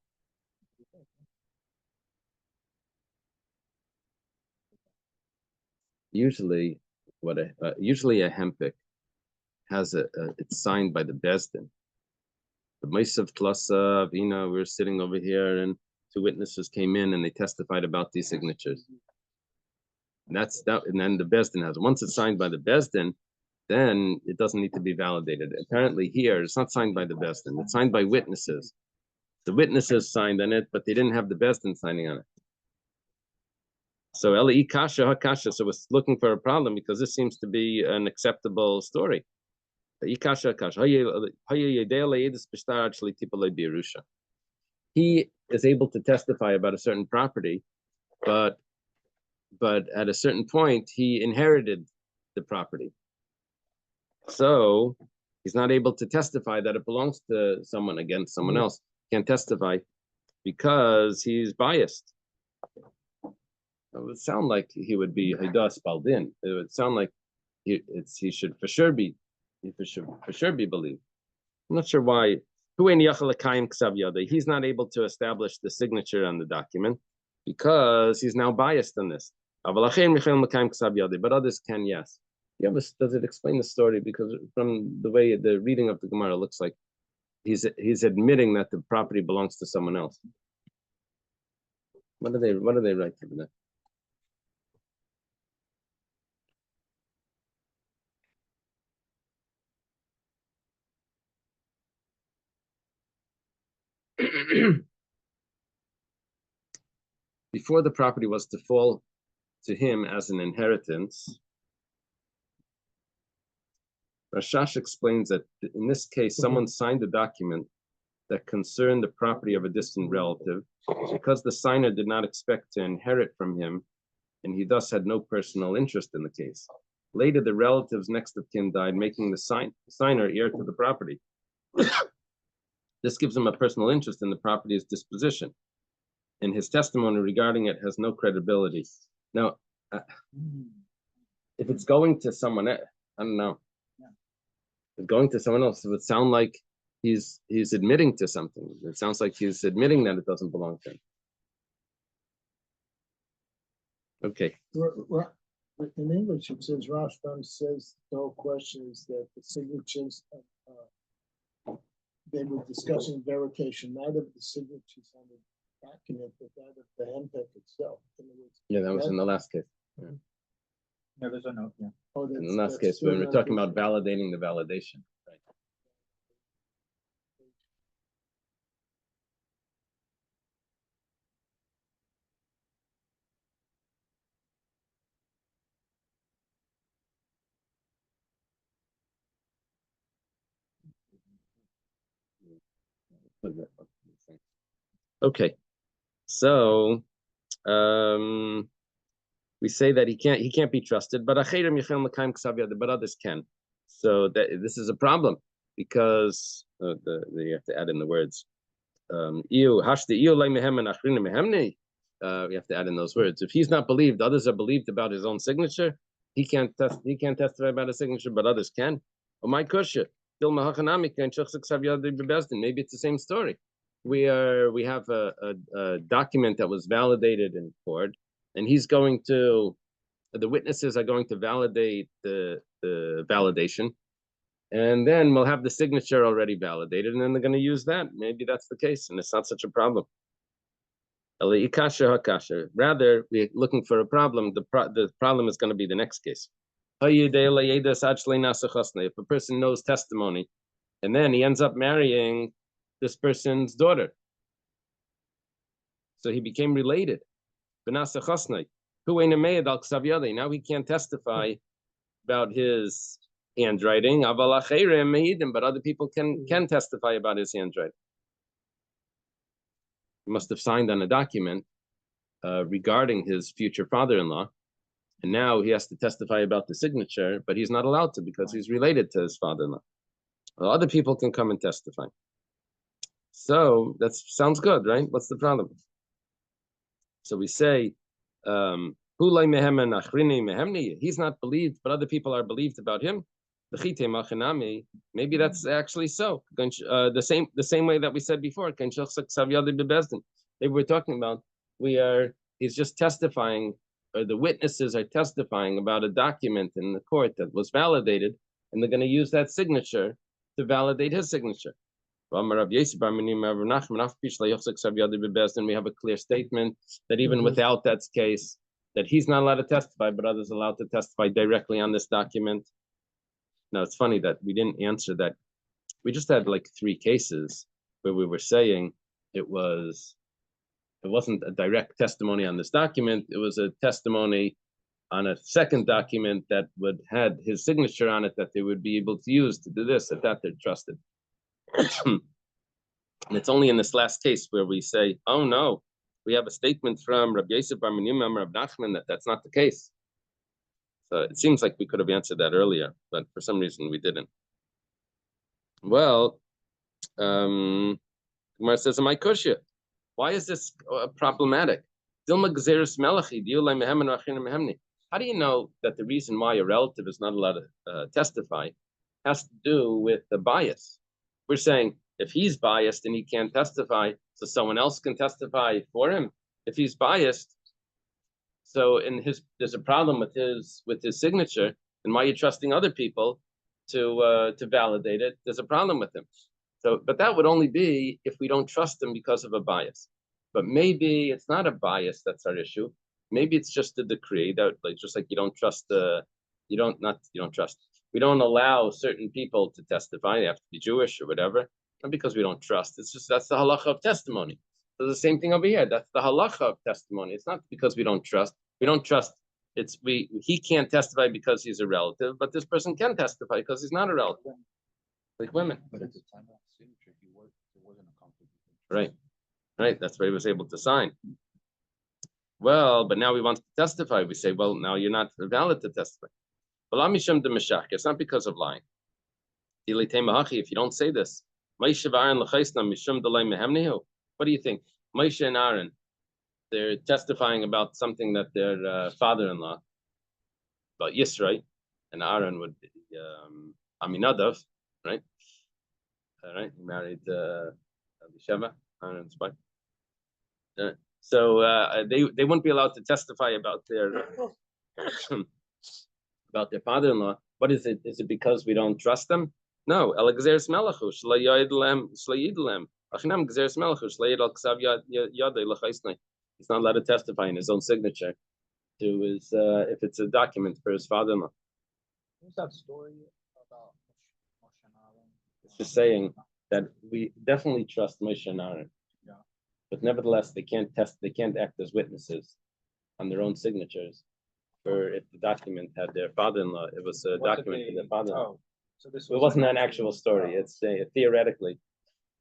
usually a hempik has it's signed by the Besdin. The Meisav Tlasa, we're sitting over here and two witnesses came in and they testified about these signatures. And and then the Besdin has it. Once it's signed by the Besdin, then it doesn't need to be validated. Apparently here, it's not signed by the Besdin. It's signed by witnesses. The witnesses signed on it, but they didn't have the Besdin signing on it. So Eli Kasha Hakasha, so it's looking for a problem because this seems to be an acceptable story. He is able to testify about a certain property, but at a certain point he inherited the property. So he's not able to testify that it belongs to someone against someone else. Can't testify because he's biased. It would sound like he would be Hidas Baldin. It would sound like he should for sure be believed. I'm not sure why. He's not able to establish the signature on the document because he's now biased in this. But others can, yes. Yeah, but does it explain the story? Because from the way the reading of the Gemara looks like he's admitting that the property belongs to someone else. What do they write over there? Before the property was to fall to him as an inheritance, Rashash explains that in this case, someone signed a document that concerned the property of a distant relative because the signer did not expect to inherit from him, and he thus had no personal interest in the case. Later, the relative's next of kin died, making the signer heir to the property. This gives him a personal interest in the property's disposition, and his testimony regarding it has no credibility. Now, if it's going to someone else, I don't know. If going to someone else, it would sound like he's admitting to something. It sounds like he's admitting that it doesn't belong to him. Okay. In English, it says Rashbam says the whole question is that the signatures they were discussing verification, not of the signatures on the document, but that of the MPEC itself. In other words, Yeah, that was in the last case. No, there's a note, yeah. oh, In the last case, when we're talking about validating the validation. Right. Okay, so we say that he can't be trusted, but others can. So that this is a problem because you have to add in the words. We have to add in those words. If he's not believed, others are believed about his own signature. He can't testify about his signature, but others can. Oh my kusha. Maybe it's the same story. We have a document that was validated in court, and the witnesses are going to validate the validation, and then we'll have the signature already validated, and then they're going to use that. Maybe that's the case, and it's not such a problem. Rather, we're looking for a problem. The problem is going to be the next case. If a person knows testimony, and then he ends up marrying this person's daughter, so he became related. Now he can't testify about his handwriting, but other people can testify about his handwriting. He must have signed on a document regarding his future father-in-law, and now he has to testify about the signature, but he's not allowed to because he's related to his father-in-law. Well, other people can come and testify. So that sounds good, right? What's the problem? So we say, he's not believed, but other people are believed about him. Maybe that's actually so. The same way that we said before. They were talking about he's just testifying, or the witnesses are testifying about a document in the court that was validated, and they're going to use that signature to validate his signature. We have a clear statement that even without that case, that he's not allowed to testify, but others are allowed to testify directly on this document. Now, it's funny that we didn't answer that. We just had like 3 cases where we were saying it wasn't a direct testimony on this document. It was a testimony on a second document that had his signature on it, that they would be able to use to do this, that they're trusted. And it's only in this last case where we say, oh no, we have a statement from Rabbi Yosef Bar Menuhin, Rabbi Nachman, that's not the case. So it seems like we could have answered that earlier, but for some reason we didn't. Well, Gemara says, "Am I kosher? Why is this problematic? How do you know that the reason why a relative is not allowed to testify has to do with the bias? We're saying if he's biased and he can't testify, so someone else can testify for him. If he's biased, so there's a problem with his signature, and why are you trusting other people to validate it? There's a problem with him. So, but that would only be if we don't trust them because of a bias. But maybe it's not a bias that's our issue. Maybe it's just a decree that, like, just like you don't trust you don't trust. We don't allow certain people to testify. They have to be Jewish or whatever, not because we don't trust. It's just that's the halacha of testimony. So the same thing over here. That's the halacha of testimony. It's not because we don't trust. We don't trust. He can't testify because he's a relative, but this person can testify because he's not a relative. Like women. But at the time of signature, there wasn't a conflict. Right. Right. That's why he was able to sign. Well, but now we want to testify. We say, well, now you're not valid to testify. It's not because of lying. If you don't say this, what do you think? Moshe and Aaron, they're testifying about something that their father-in-law, about Yisrael, and Aaron would be Aminadav, right? All right, he married Elisheva, Aaron's wife. So they wouldn't be allowed to testify about their about their father-in-law. What is it? Is it because we don't trust them? No. He's not allowed to testify in his own signature to his if it's a document for his father-in-law. What's that story about Moshe and Aaron? It's just saying that we definitely trust Moshe and Aaron. Yeah. But nevertheless, they can't act as witnesses on their own signatures. For if the document had their father-in-law, it was a document for their father-in-law. Oh, so this It wasn't an actual story. It's theoretically,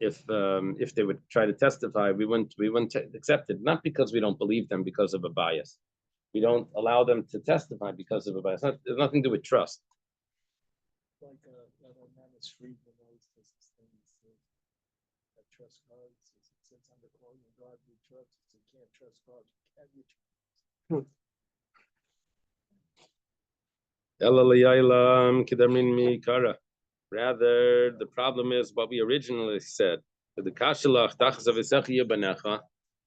if they would try to testify, we wouldn't accept it. Not because we don't believe them because of a bias. We don't allow them to testify because of a bias. There's nothing to do with trust. Like man is free from always does this thing. He says, I trust God. It says on the call, in God we trust. He said, can't trust God. You can't be trust. Rather, the problem is what we originally said.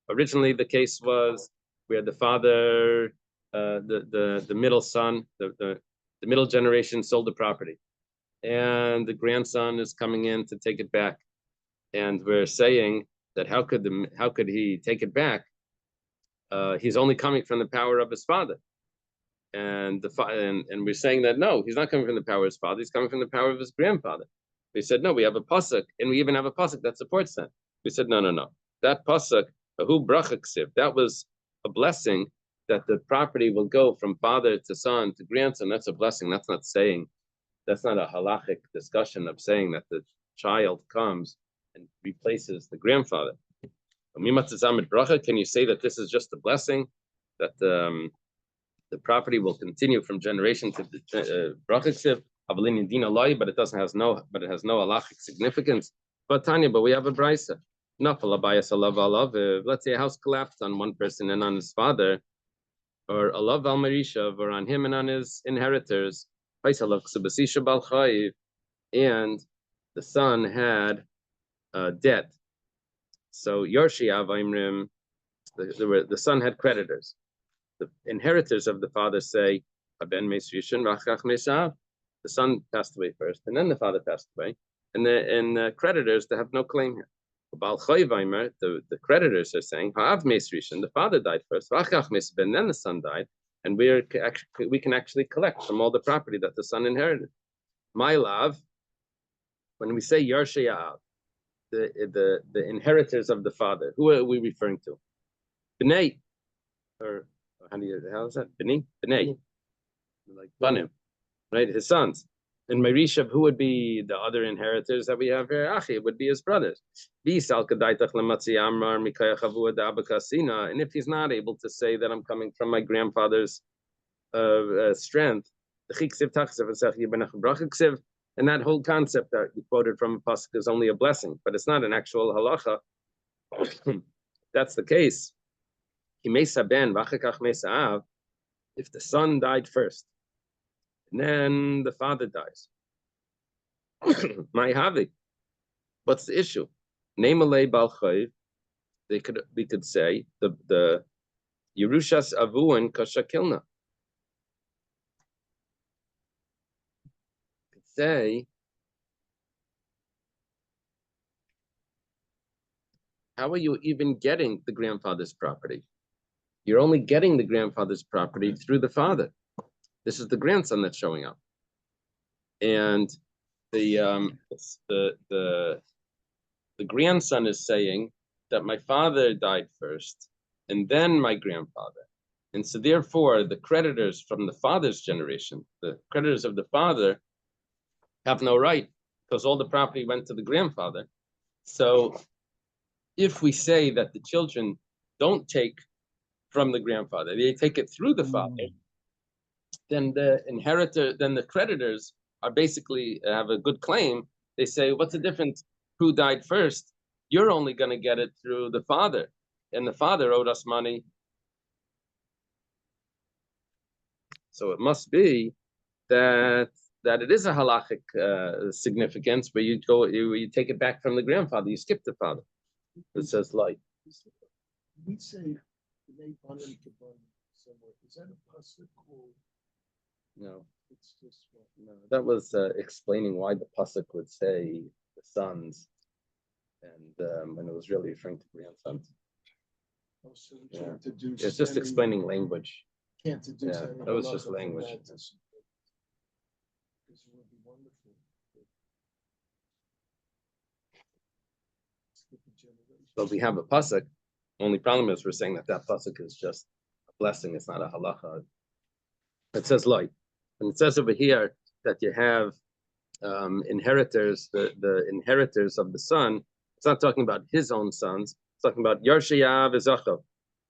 Originally, the case was where the father, the middle son, the middle generation sold the property, and the grandson is coming in to take it back, and we're saying that how could he take it back? He's only coming from the power of his father. And we're saying that no, he's not coming from the power of his father. He's coming from the power of his grandfather. We said no. We have a pasuk, and we even have a pasuk that supports that. We said no. That pasuk, who bracha ksiv, that was a blessing that the property will go from father to son to grandson. That's a blessing. That's not a halachic discussion of saying that the child comes and replaces the grandfather. Can you say that this is just a blessing that the property will continue from generation to bracha, but it has no halachic significance. But we have a brisa. Let's say a house collapsed on one person and on his father, or alav al marishav, or on him and on his inheritors, and the son had debt. So Yorshi Avaimrim, the son had creditors. The inheritors of the father say, the son passed away first, and then the father passed away, and the creditors, they have no claim here. The creditors are saying, the father died first, and then the son died, and we can actually collect from all the property that the son inherited. My love, when we say Yarshayav, the inheritors of the father, who are we referring to? B'nai, or how is that? B'nai, like Banim, right? His sons. And Marishav, who would be the other inheritors that we have here? Achi, it would be his brothers. And if he's not able to say that I'm coming from my grandfather's strength, and that whole concept that you quoted from a pasuk is only a blessing, but it's not an actual halacha. That's the case. If the son died first, and then the father dies, my havik. What's the issue? Neimalei balchayv. We could say the Yerushas avuan kashakilna. Could say how are you even getting the grandfather's property? You're only getting the grandfather's property through the father. This is the grandson that's showing up. And the grandson is saying that my father died first, and then my grandfather. And so therefore, the creditors from the father's generation, the creditors of the father, have no right, because all the property went to the grandfather. So if we say that the children don't take from the grandfather, they take it through the father, then the creditors are basically have a good claim. They say, what's the difference? Who died first? You're only going to get it through the father, and the father owed us money. So it must be that it is a halachic significance where you take it back from the grandfather, you skip the father. It says like. We say somewhere. Is that a pasuk or No, it's just what? no, that was explaining why the pasuk would say the sons, and when it was really referring to grandsons. Also, we can't deduce It's just any- explaining language. Can't deduce Yeah, any that was just halacha from language. that. Because it would be wonderful. Skip a generation. But we have a pasuk. Only problem is we're saying that pasuk is just a blessing. It's not a halacha. It says like, and it says over here that you have inheritors, the inheritors of the son. It's not talking about his own sons. It's talking about Yarshayav Ezachav.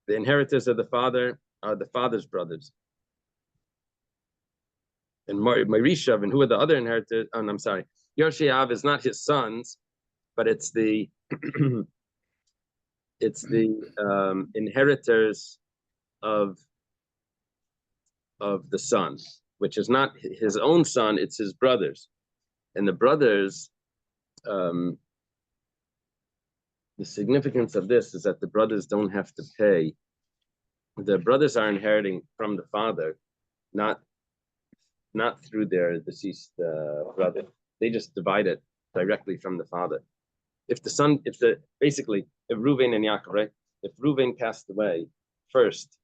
The inheritors of the father are the father's brothers. And Marishav, and who are the other inheritors? Oh, I'm sorry. Yarshayav is not his sons, but it's the inheritors of the son, which is not his own son, it's his brothers. And the brothers, the significance of this is that the brothers don't have to pay. The brothers are inheriting from the father, not through their deceased brother. They just divide it directly from the father. If Reuven and Yaakov, right? If Reuven passed away first,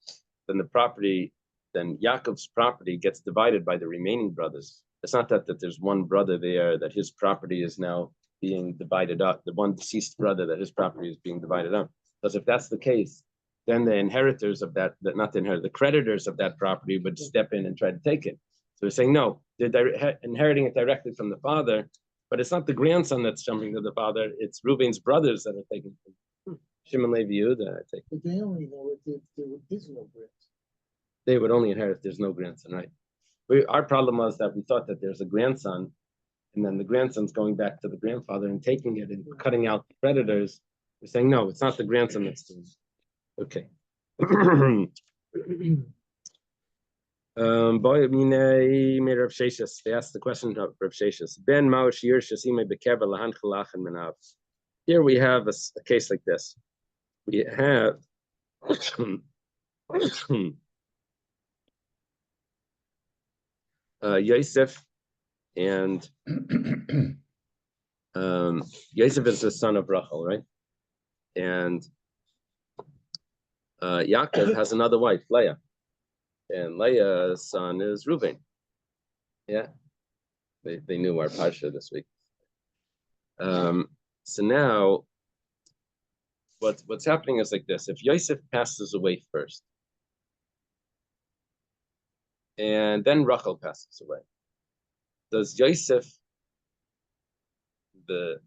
then Yaakov's property gets divided by the remaining brothers. It's not that there's one brother there that his property is now being divided up, the one deceased brother that his property is being divided up. Because if that's the case, then the inheritors of the creditors of that property would step in and try to take it. So they're saying, no, they're inheriting it directly from the father, but it's not the grandson that's jumping to the father, it's Reuven's brothers that are taking it. Shimon Levi Yehuda, I think. But they only know if there is no grant. They would only inherit if there's no grandson, right? Our problem was that we thought that there's a grandson, and then the grandson's going back to the grandfather and taking it and cutting out the creditors. We're saying, no, it's not the grandson that's doing it. Okay. They asked the question of Rav Sheshis. Ben Maush Yir Shasime Bekeva Lahan Chalach and Menav. Here we have a case like this. We have Yosef, and Yosef is the son of Rachel, right? And Yaakov has another wife, Leah, and Leah's son is Reuven. Yeah, they knew our parsha this week. So now, what's happening is like this: if Yosef passes away first, and then Rachel passes away, does Yosef, the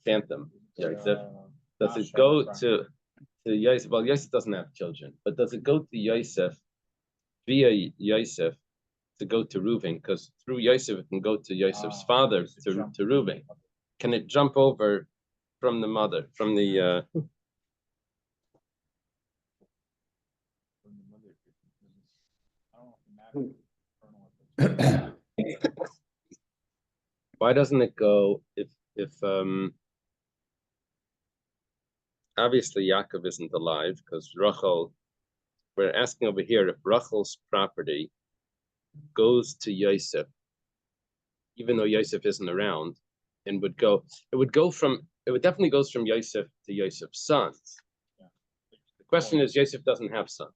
phantom Yosef, does it go to Yosef? Well, Yosef doesn't have children, but does it go to Yosef via Yosef to go to Reuven? Because through Yosef it can go to Yosef's father to Reuven. Can it jump over from the mother, from the why doesn't it go if obviously Yaakov isn't alive, because Rachel, we're asking over here if Rachel's property goes to Yosef, even though Yosef isn't around, and it would go from it definitely goes from Yosef to Yosef's sons. The question is, Yosef doesn't have sons.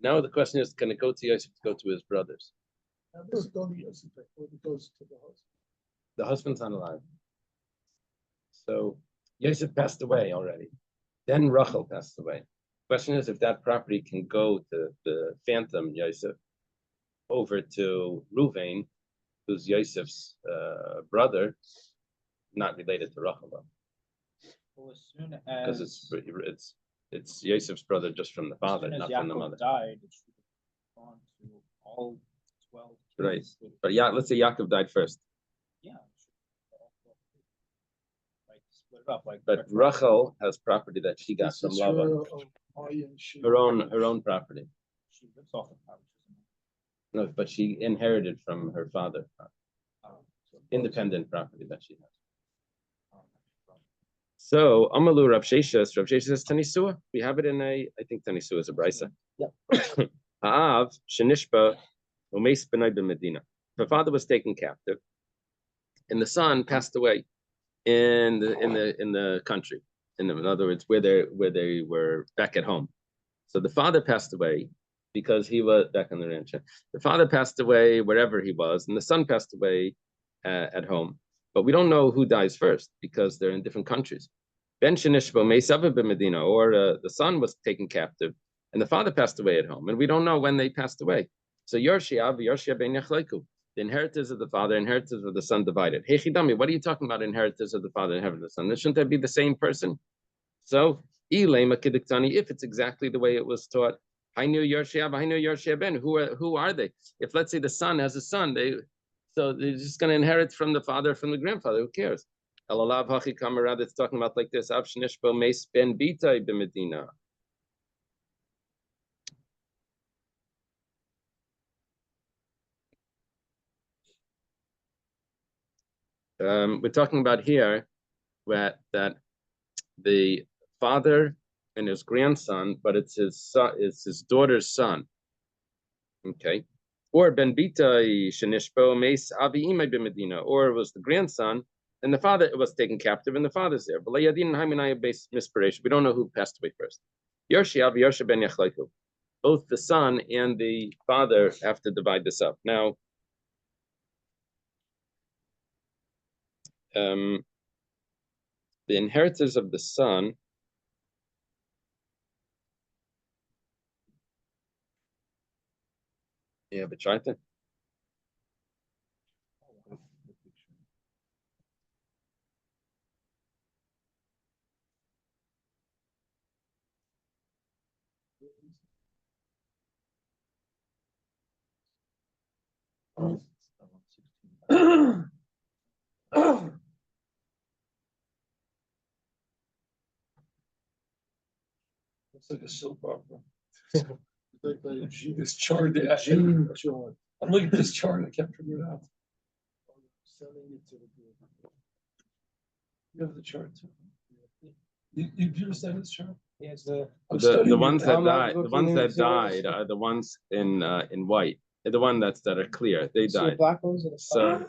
Now the question is, can it go to Yosef to go to his brothers? Now, this is only Yosef, when it goes to the husband. The husband's not alive. So Yosef passed away already. Then Rachel passed away. Question is if that property can go to the phantom Yosef over to Ruvain, who's Yosef's brother, not related to Rachel though, Well, as soon because as it's Yosef's brother just from the as father, soon as not from the Yaakov mother. died, it should have gone to all 12 Right. kids. But yeah, let's say Yaakov died first. Yeah. it should be all 12 kids. Like split it up, like. But Rachel has property that she got This from is Lavan, her own property. She lives off the couch. No, but she inherited from her father, So independent property that she has. um, So Amalu Rav Sheshes says Tanisua. We have it in I think Tanisua is a brisa. Ha'av shenishba umeis b'nai b'medina. Her father was taken captive, and the son passed away in the country. In other words, where they were back at home. So the father passed away because he was back on the ranch. The father passed away wherever he was, and the son passed away at home. But we don't know who dies first because they're in different countries. Ben Shenishbo Meisava b'Medina, or the son was taken captive, and the father passed away at home, and we don't know when they passed away. So Yorshia ben Yachleiku, the inheritance of the father, inheritance of the son divided. Hey Chidami, what are you talking about? Inheritance of the father, inheritance of the son? Shouldn't that be the same person? So if it's exactly the way it was taught, I knew Yorshia ben. Who are they? If let's say the son has a son, so they're just going to inherit from the father, from the grandfather. Who cares? Elalav hachi kamarad. It's talking about like this. Av shnishbo meis ben bitai b'medina. We're talking about here that the father and his grandson, but it's his son, it's his daughter's son. Okay. Or Ben Bita Shenishbo Mace Avi Imai Bimedina, or it was the grandson, and the father was taken captive, and the father's there. But based mispiration. We don't know who passed away first. Yoshi Avi Yoshi Ben Yachlaiku. Both the son and the father have to divide this up. Now, the inheritors of the son. Yeah, but try to. Looks like a soap opera. This chart, I'm looking at this chart, I can't figure it out. Selling it to the group. You have the chart too. You understand this chart? Yes, the The ones that died, are the ones in white. The one that are clear. They so died. black ones are the So,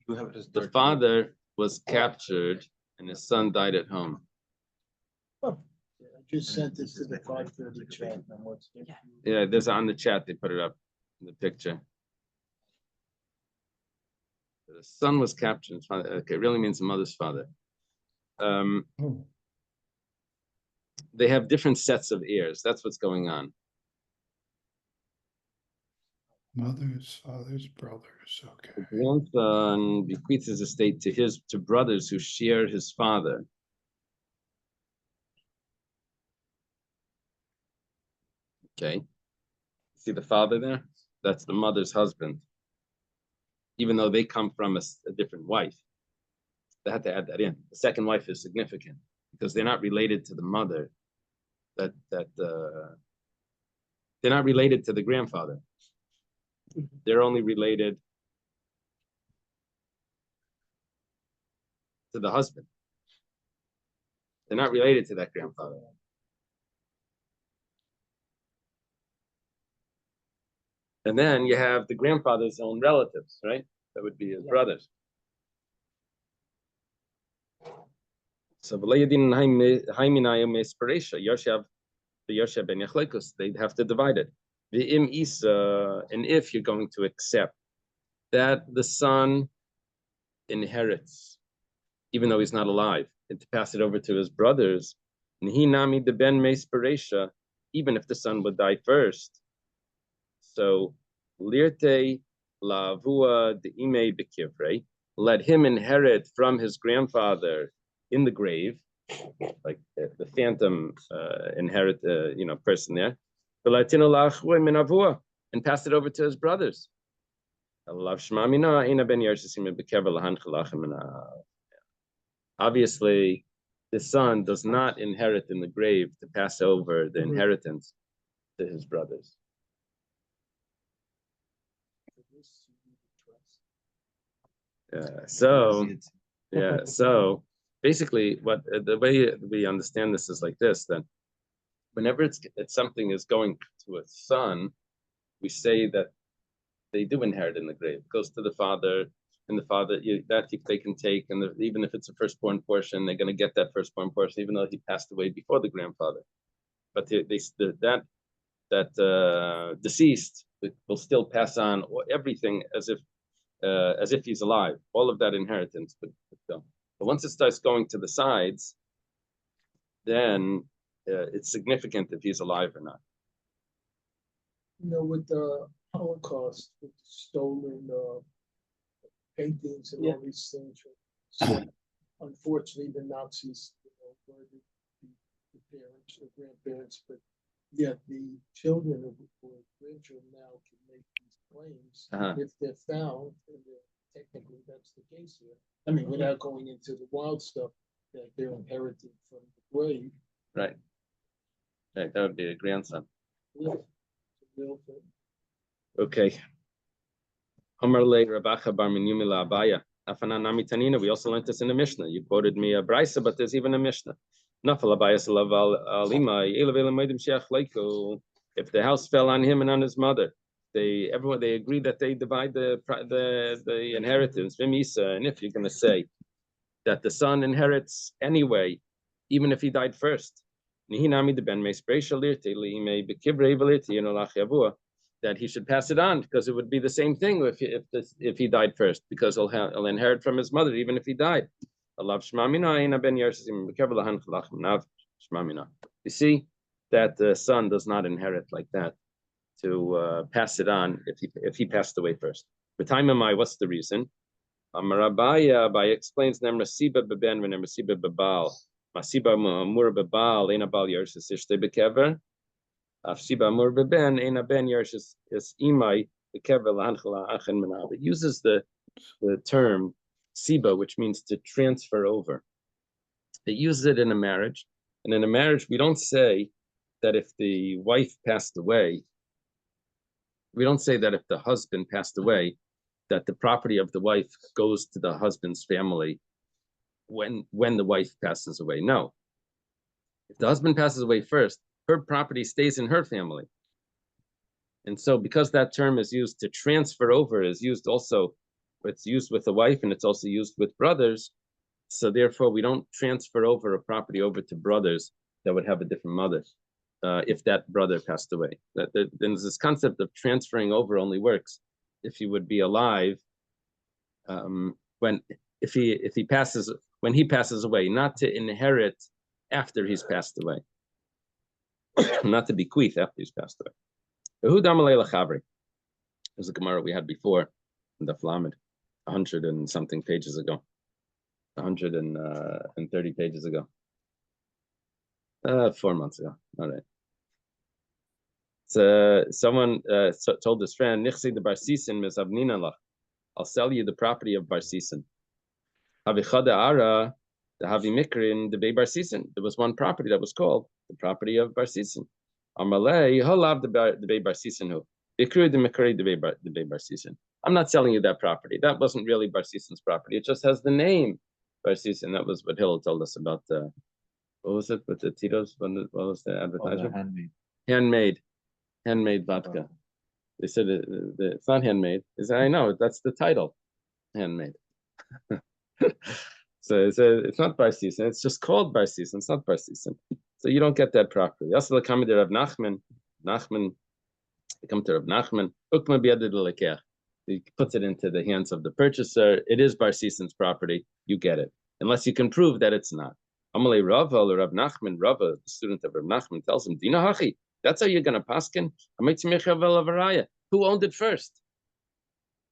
You have it as the dirty. father was captured and his son died at home. I just sent it to the 5:30 chat. Yeah, there's on the chat. They put it up in the picture. The son was captured. Okay, it really means the mother's father. They have different sets of heirs. That's what's going on. Mother's, father's, brothers, The okay. grandson bequeaths his estate to brothers who share his father. Okay. See the father there? That's the mother's husband. Even though they come from a different wife. They had to add that in. The second wife is significant because they're not related to the mother. They're not related to the grandfather. They're only related to the husband. They're not related to that grandfather. And then you have the grandfather's own relatives, right? That would be his brothers. So Yoshab ben Yachlekus, they'd have to divide it. V'im Isa, and if you're going to accept that the son inherits, even though he's not alive, and to pass it over to his brothers, and he nami de ben meisperesha, even if the son would die first. So lirte lavua de ime bekivre, let him inherit from his grandfather in the grave, like the phantom inherit person there, and pass it over to his brothers. Obviously, the son does not inherit in the grave to pass over the inheritance to his brothers. So basically, what the way we understand this is like this: that whenever it's something is going to a son, we say that they do inherit in the grave. It goes to the father, and the father that they can take, and even if it's a firstborn portion, they're going to get that firstborn portion, even though he passed away before the grandfather. But that deceased will still pass on everything as if he's alive. All of that inheritance would go. But once it starts going to the sides, then it's significant if he's alive or not. With the Holocaust, with the stolen paintings and all these things. So unfortunately, the Nazis murdered the parents or grandparents, but yet the children or grandchildren now can make these claims if they're found, and technically that's the case here. I mean, without going into the wild stuff that they're inheriting from the grave. Right. That would be a grandson. Yeah. Real thing. Okay. We also learned this in the Mishnah. You quoted me a Brisa, but there's even a Mishnah. If the house fell on him and on his mother, they agree that they divide the inheritance. And if you're going to say that the son inherits anyway, even if he died first, that he should pass it on, because it would be the same thing if he died first, because he'll inherit from his mother even if he died. You see that the son does not inherit like that, to pass it on if he passed away first. For time am I, what's the reason? Amarabaya explains Nemrasiba beben and Nemrasiba babal. Masiba mur babal ain't abal yershis ishte bekever. Afsiba mur beben ain't a ben yershis is imai bekever lahanchala achen menav. It uses the term siba, which means to transfer over. It uses it in a marriage, and in a marriage we don't say that if the wife passed away, we don't say that if the husband passed away, that the property of the wife goes to the husband's family when the wife passes away. No. If the husband passes away first, her property stays in her family. And so because that term is used to transfer over, is used also, it's used with the wife and it's also used with brothers. So therefore we don't transfer over a property over to brothers that would have a different mother if that brother passed away. Then there's this concept of transferring over only works if he would be alive when he passes away, not to inherit after he's passed away, not to bequeath after he's passed away. There's a Gemara we had before in the Flamed, 100 and something pages ago, 130 pages ago, 4 months ago. All right. So someone told his friend, "Nichsi the Barsisin mizavnina lach. I'll sell you the property of Barsisin." Havichada ara the Havi Mikrin the Bay Barsisin. There was one property that was called the property of Barsisin. Amalei holav the Bay Barsisin who Bikru the Mikri the Bay Barsisin. I'm not selling you that property. That wasn't really Barsisin's property. It just has the name Barsisin. That was what Hillel told us about. What was it with the Tito's? What was the advertisement? Handmade vodka. They said it's not handmade. I know that's the title, handmade. So it's not bar sisan. It's just called bar sisan. It's not bar sisan. So you don't get that properly. Also, the coming to Rav Nachman. They come to Rav Nachman. Ukma biyad lekech. He puts it into the hands of the purchaser. It is bar sisan's property. You get it, unless you can prove that it's not. Amalei Rava or Rav Nachman. Rava, the student of Rav Nachman, tells him, "Dina hachi. That's how you're going to paskin. Who owned it first?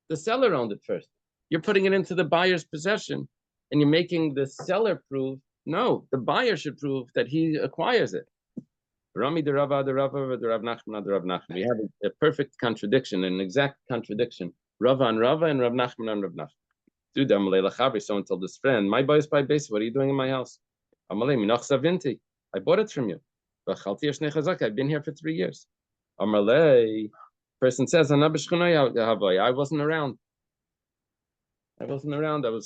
The seller owned it first. You're putting it into the buyer's possession, and you're making the seller prove. No, the buyer should prove that he acquires it." Rami the Rava, the Rava, the Rav Nachman, the Rav Nachman. We have a perfect contradiction, an exact contradiction. Rava and Rav Nachman and Rav Nachman. Someone told his friend, "My boy is by base. What are you doing in my house?" I bought it from you. I've been here for 3 years. Person says, I wasn't around. I was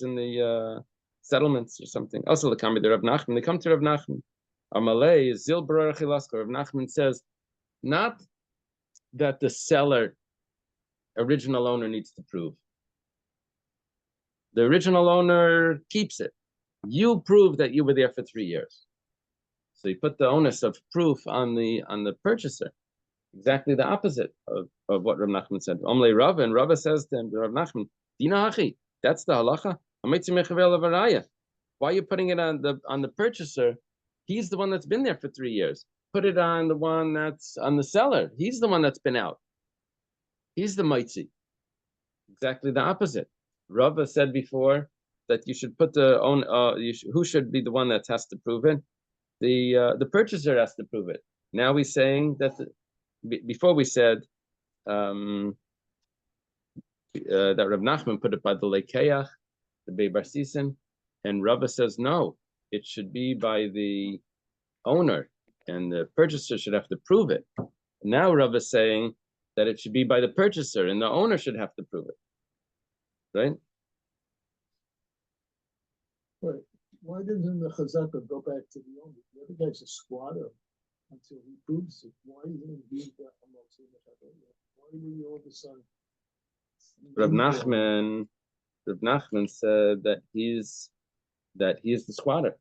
in the settlements or something. Also, the Kami, the Rav Nachman. They come to Rav Nachman. Amalei Zil Baruch Chilaska. Rav Nachman says, not that the seller, original owner, needs to prove. The original owner keeps it. You prove that you were there for 3 years. So you put the onus of proof on the purchaser. Exactly the opposite of what Rav Nachman said. Amalei Rava, and Rava says to him, Rav Nachman, Dina hachi. That's the halacha. Why are you putting it on the purchaser? He's the one that's been there for 3 years. Put it on the one that's on the seller. He's the one that's been out. He's the mitzi. Exactly the opposite. Rava said before that you should put the own. Who should be the one that has to prove it? The purchaser has to prove it. Now we're saying that before we said that Rav Nachman put it by the lekeach, the Bei Bar Sisan, and Rava says no, it should be by the owner, and the purchaser should have to prove it. Now Rava is saying that it should be by the purchaser, and the owner should have to prove it. Right? Right. Why doesn't the Chazaka go back to the owner? The other guy's a squatter until he proves it. Why isn't he being that amongst the Why do we all of a sudden? Rav Nachman said that he's the squatter.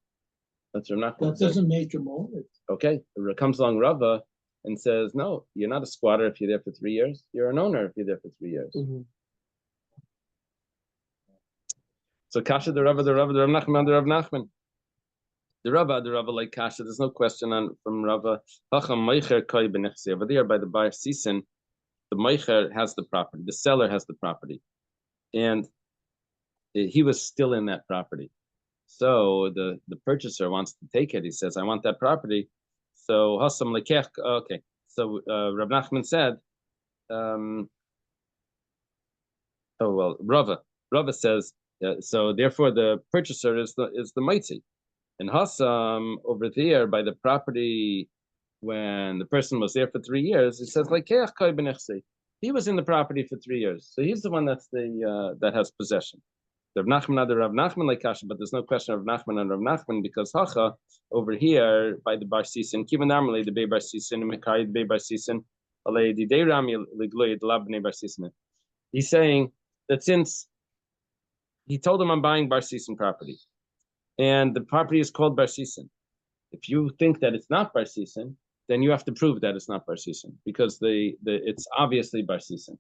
That's Rav Nachman. That doesn't make him own it. Okay, comes along Rava and says, no, you're not a squatter if you're there for 3 years. You're an owner if you're there for 3 years. Mm-hmm. So Kasha the Rav Nachman, the Rav Nachman. The Rava like Kasha. There's no question from Rava. Over there by the buyer Sisan, the Meicher has the property. The seller has the property, and he was still in that property. So the purchaser wants to take it. He says, "I want that property." So Hasam lekech. Okay. So Rav Nachman said, Rava says. So therefore, the purchaser is the mitzi, and Hassam over there by the property when the person was there for 3 years. He says like he was in the property for 3 years, so he's the one that's that has possession. Rav Nachman, the Rav Nachman like Kasha, but there's no question of Nachman and Rav Nachman because Hacha over here by the Bar Sisan, Kivan normally the Bei Bar Sisan, Mekai the Bei Bar Sisan, Alei the Deirami Ligloy the Labnei Bar Sisan. He's saying that since he told him I'm buying Bar Sisan property, and the property is called Bar Sisan. If you think that it's not Bar Sisan, then you have to prove that it's not Bar Sisan because it's obviously Bar Sisan.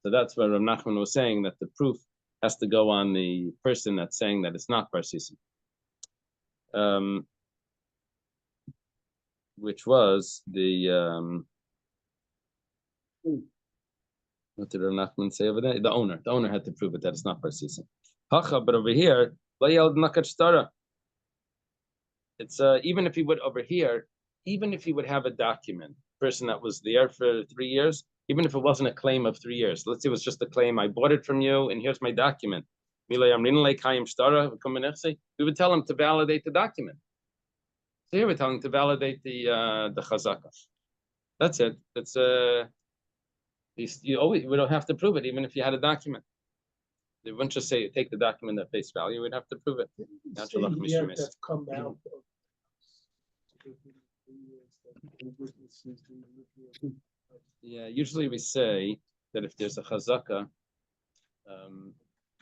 So that's what Rav Nachman was saying, that the proof has to go on the person that's saying that it's not Bar Sisan. Which was the what did Rav Nachman say over there? The owner. The owner had to prove it that it's not Bar Sisan. Hacha, but over here, it's even if he would over here, even if he would have a document, person that was there for 3 years, even if it wasn't a claim of 3 years, let's say it was just a claim, I bought it from you, and here's my document. We would tell him to validate the document. So here we're telling him to validate the chazaka. That's it. It's we don't have to prove it, even if you had a document. They wouldn't just say take the document at face value. We'd have to prove it. That's come out. Yeah, usually we say that if there's a chazaka,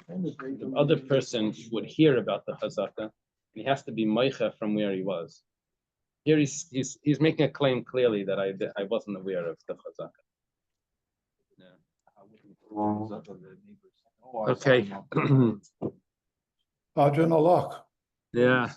the other person would hear about the chazaka, and he has to be moicha from where he was. Here he's making a claim clearly that I wasn't aware of the chazaka. Okay. Ajahn alak. Yeah.